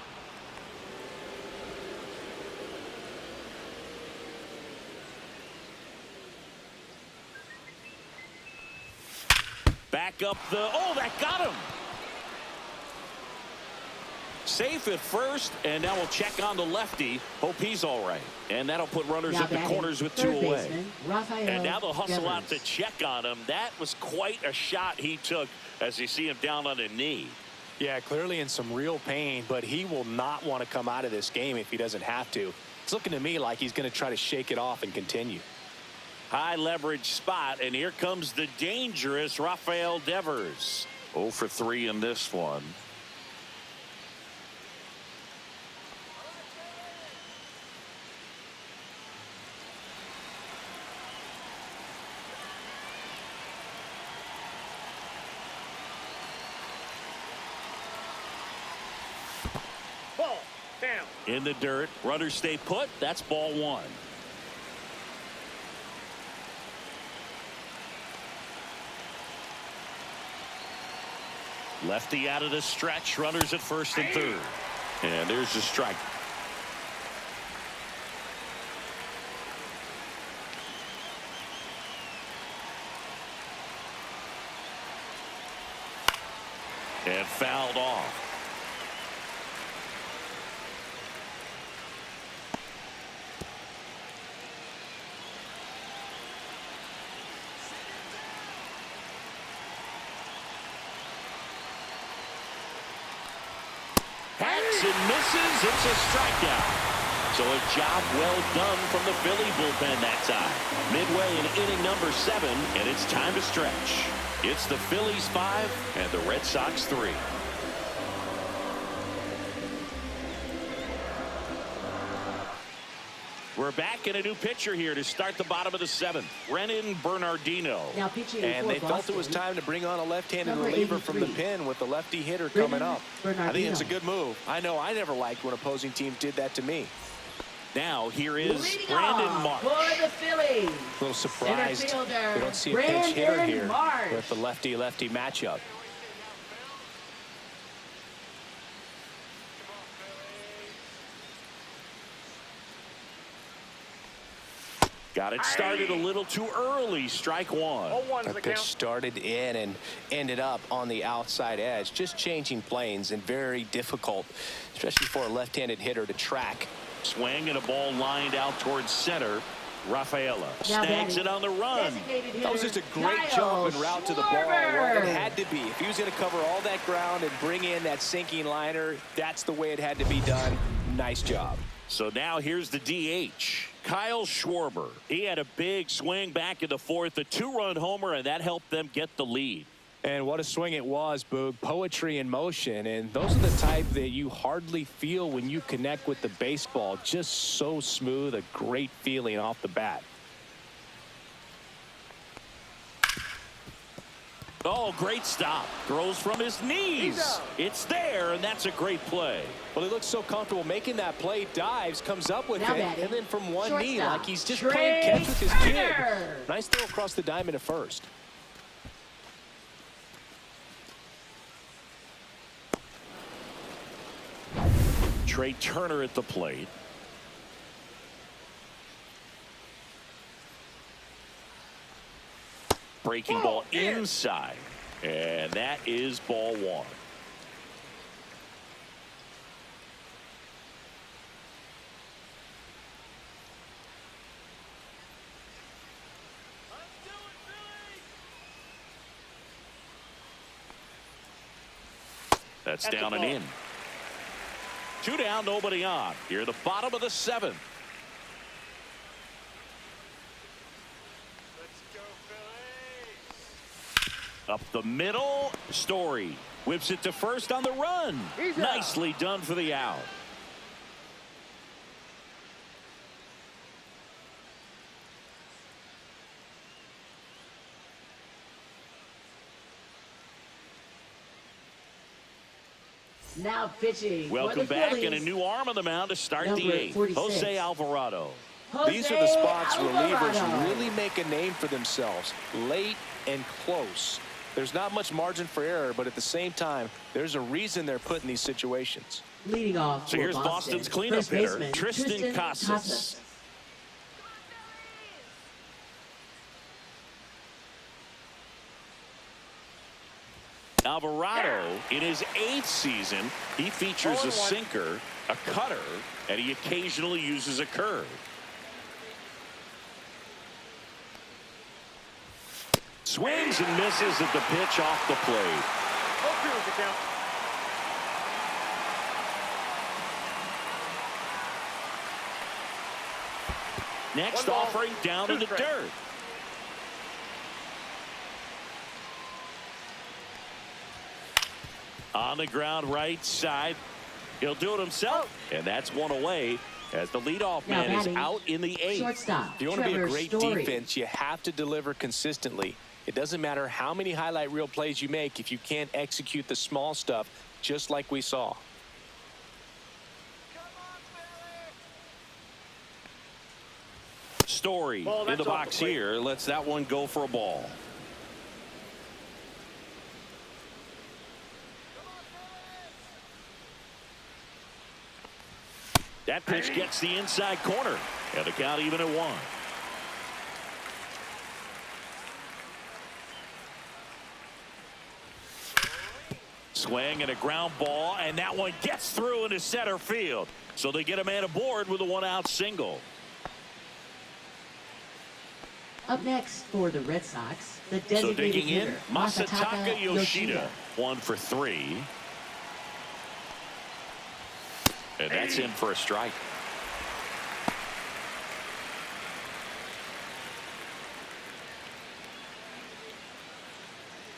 Back up the, oh, that got him. Safe at first, and now we'll check on the lefty. Hope he's all right. And that'll put runners Now at the batting, corners with 2 third away. baseman, Rafael And now they'll hustle out to Devers. check on him. That was quite a shot he took as you see him down on a knee. Yeah, clearly in some real pain, but he will not want to come out of this game if he doesn't have to. It's looking to me like he's going to try to shake it off and continue. High leverage spot, and here comes the dangerous Rafael Devers. 0 for 3 in this one. Down. In the dirt, runners stay put. That's ball one. Lefty out of the stretch, runners at first and third. And there's the strike. And fouled off. Hacks and misses. It's a strikeout. So a job well done from the Philly bullpen that time. Midway in inning number 7, and it's time to stretch. It's the Phillies 5 and the Red Sox 3. We're back in a new pitcher here to start the bottom of the 7th. Brennan Bernardino. Now pitching And for they felt it was Boston. time to bring on a left-handed Number reliever from the 83. pen with the lefty hitter Brennan coming up. I think Bernardino. it's a good move. I know I never liked when opposing teams did that to me. Now here is Leading Brandon off Marsh. for the Phillies. A little surprised Center fielder, we don't see a pinch hitter Brandon here Marsh. with the lefty-lefty matchup. Got it started a little too early. Strike one. 0-1's That the pitch count. started in and ended up on the outside edge. Just changing planes and very difficult, especially for a left-handed hitter to track. Swing and a ball lined out towards center. Rafaela Now snags batting, it on the run. designated That was hitter, just a great Kyle jump and route to the ball. Schwarber. It had to be. If he was going to cover all that ground and bring in that sinking liner, that's the way it had to be done. Nice job. So now here's the DH, Kyle Schwarber. He had a big swing back in the 4th, a 2-run homer, and that helped them get the lead. And what a swing it was, Boog. Poetry in motion. And those are the type that you hardly feel when you connect with the baseball. Just so smooth, a great feeling off the bat. Oh, great stop. Throws from his knees. It's there, and that's a great play. Well, he looks so comfortable making that play. Dives, comes up with Now it, batting, and then from one knee, shortstop, like he's just Trey playing catch with his kid. Turner. Nice throw across the diamond at first. Trey Turner at the plate. Breaking ball inside. And that is ball one. That's That's a down and ball. in. 2 down, nobody on. Here, the bottom of the 7th. Let's go, Phillies. Up the middle, Story whips it to first on the run. He's out. Nicely done for the out. Now pitching for Welcome the back, Phillies. and a new arm on the mound to start Number the 8th. 46. Jose Alvarado. These are the spots Jose relievers Alvarado. really make a name for themselves. Late and close. There's not much margin for error, but at the same time, there's a reason they're put in these situations. Leading off So for here's Boston, Boston's cleanup first hitter, baseman, Tristan Casas. Alvarado, in his 8th season, he features a 0-1. sinker, a cutter, and he occasionally uses a curve. Swings and misses at the pitch off the plate. 0-2's the count. Next 1 ball, offering down 2 in the strikes. dirt. On the ground right side. He'll do it himself. And that's one away as the leadoff Now man is batting, out in the 8th. Shortstop, If you want to be a Trevor great Story. defense, you have to deliver consistently. It doesn't matter how many highlight reel plays you make if you can't execute the small stuff, just like we saw. Story Ball, in that's the off box the plate. here. Lets that one go for a ball. That pitch gets the inside corner. And the count even at 1. Swing and a ground ball, and that one gets through into center field. So they get a man aboard with a 1-out single. Up next for the Red Sox, the So designated digging in, hitter, Masataka Yoshida. 1 for 3. And that's in for a strike.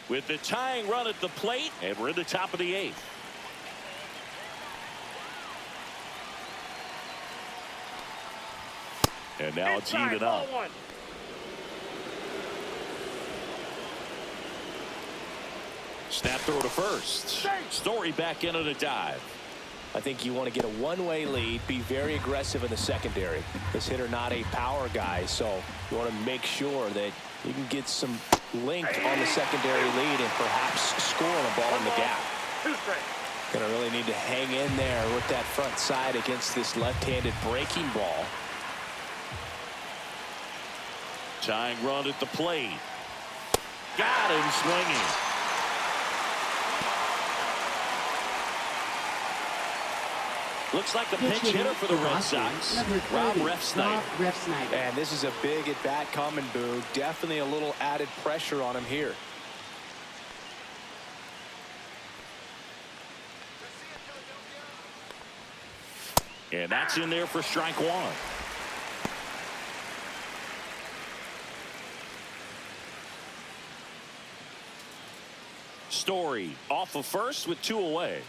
With the tying run at the plate, and we're in the top of the 8th. And now it's Inside, even ball up. 1. Snap throw to first. Story back into the dive. I think you want to get a one-way lead, be very aggressive in the secondary. This hitter not a power guy, so you want to make sure that you can get some length on the secondary lead and perhaps score on a ball in the gap. 2 straight. Gonna really need to hang in there with that front side against this left-handed breaking ball. Tying run at the plate. Got him swinging. Looks like the pinch hitter for the Red Sox, Rob Refsnyder. And this is a big at-bat coming, Boog. Definitely a little added pressure on him here. And that's in there for strike 1. Story off of first with 2 away.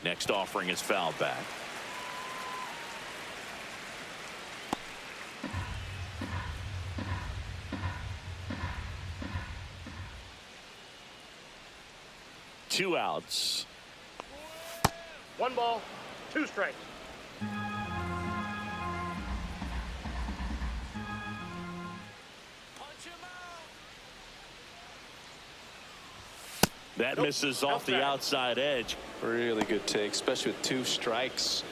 Next offering is fouled back. Two outs. 1 ball, 2 strikes. That misses off the outside edge. Really good take, especially with 2 strikes.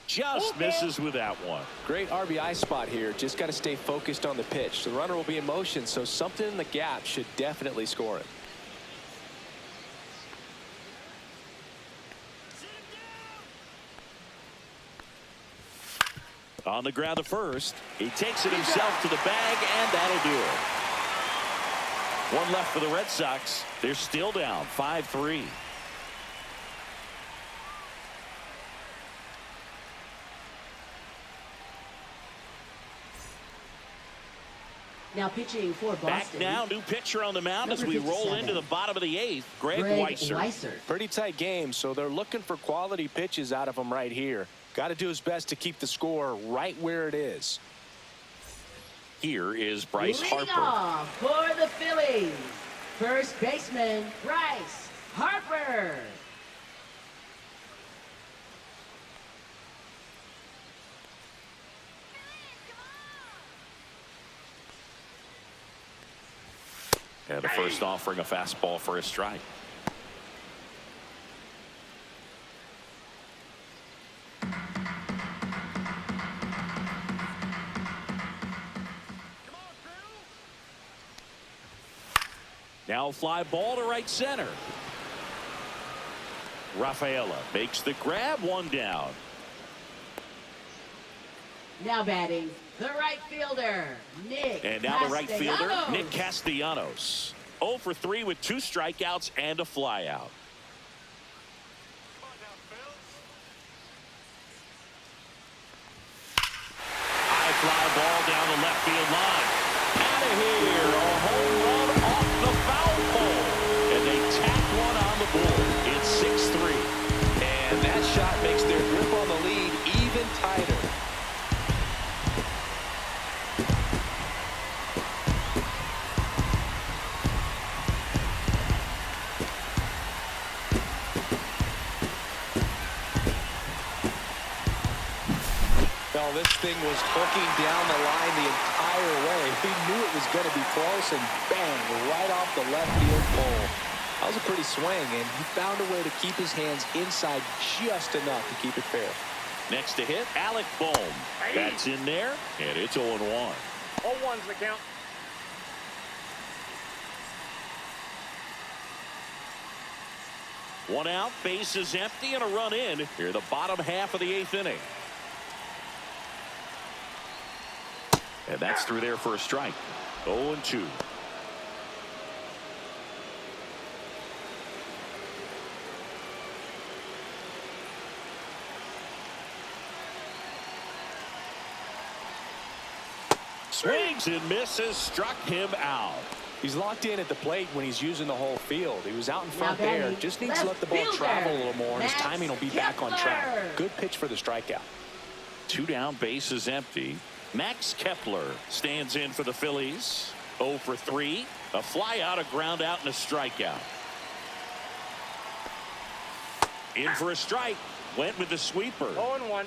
Just misses with that one. Great RBI spot here. Just got to stay focused on the pitch. The runner will be in motion, so something in the gap should definitely score it. On the ground to first. He takes it himself to the bag, and that'll do it. 1 left for the Red Sox. They're still down 5-3. Now pitching for Boston. Back now, new pitcher on the mound as we roll into the bottom of the 8th. Greg Weisser. Pretty tight game, so they're looking for quality pitches out of him right here. Got to do his best to keep the score right where it is. Here is Bryce Leading Harper. off for the Phillies, first baseman Bryce Harper. And the first offering a fastball for a strike. Now fly ball to right center. Rafaela makes the grab, 1 down. Now batting the right fielder, Nick And now the right fielder, Castellanos. Nick Castellanos. 0 for 3 with 2 strikeouts and a flyout. High fly ball down the left field line. Out of here, a home run off the foul pole. And they tack one on the board. It's 6-3. And that shot makes their grip on the lead even tighter. Well, this thing was hooking down the line the entire way. He knew it was going to be close, and bang, right off the left field pole. That was a pretty swing, and he found a way to keep his hands inside just enough to keep it fair. Next to hit, Alec Bohm. That's in there, and it's 0-1. 0-1's the count. One out, base is empty, and a run in here the bottom half of the 8th inning. And that's through there for a strike. 0-2. Swings and misses, struck him out. He's locked in at the plate when he's using the whole field. He was out in front there. Just needs to let the ball travel a little more, and his timing will be back on track. Good pitch for the strikeout. 2 down, base is empty. Max Kepler stands in for the Phillies. 0 for 3. A fly out, a ground out, and a strikeout. In for a strike. Went with the sweeper. 0-1.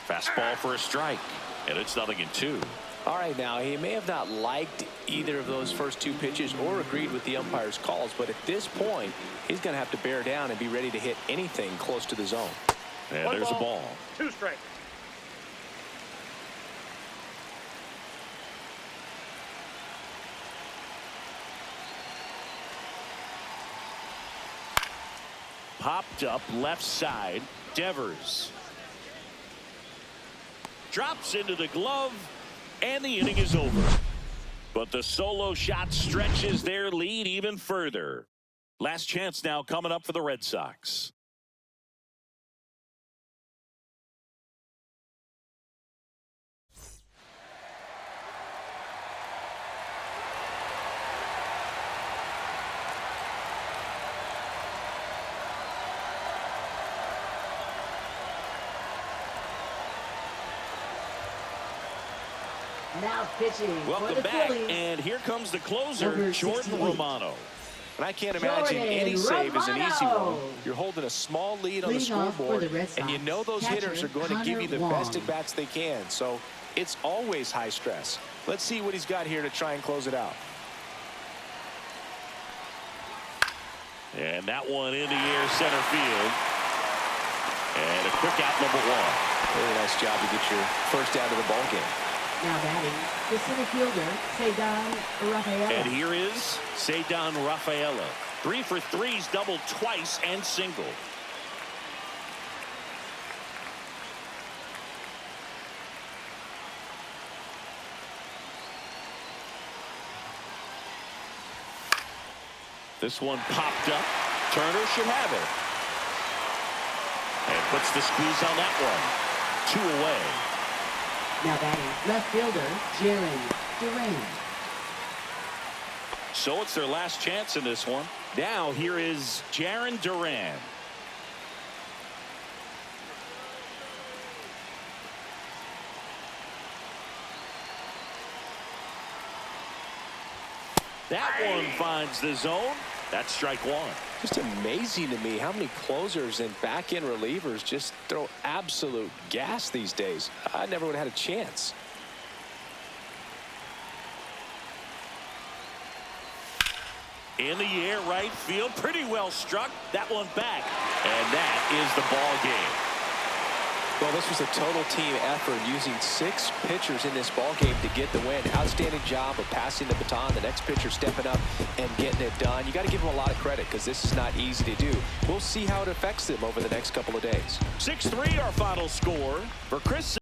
Fastball for a strike, and it's 0-2. All right, now, he may have not liked either of those first 2 pitches or agreed with the umpire's calls, but at this point, he's going to have to bear down and be ready to hit anything close to the zone. And there's a ball. 2 strikes. Popped up left side. Devers drops into the glove, and the inning is over. But the solo shot stretches their lead even further. Last chance now coming up for the Red Sox. Now pitching for Welcome the back, Phillies. and here comes the closer, Number Jordan 68. Romano. And I can't imagine any save is an easy one. You're holding a small lead on the Leading off for scoreboard, the Red and you Sox, know those hitters catcher are going to give you the Connor best Wong. at-bats they can. So it's always high stress. Let's see what he's got here to try and close it out. And that one in the air center field. And a quick out, number 1. Really nice job to get your first out of the ball game. Now batting, the center fielder, Cedar Rafaela. And here is Cedar Rafaela. 3 for 3's doubled twice and single. This one popped up. Turner should have it. And puts the squeeze on that one. 2 away. Now batting, left fielder, Jaron Duran. So it's their last chance in this one. Now here is Jaron Duran. That one finds the zone. That's strike 1. Just amazing to me how many closers and back-end relievers just throw absolute gas these days. I never would have had a chance. In the air, right field, pretty well struck. That one back, and that is the ball game. Well, this was a total team effort, using 6 pitchers in this ball game to get the win. Outstanding job of passing the baton. The next pitcher stepping up and getting it done. You got to give them a lot of credit, because this is not easy to do. We'll see how it affects them over the next couple of days. 6-3 our final score for Chris.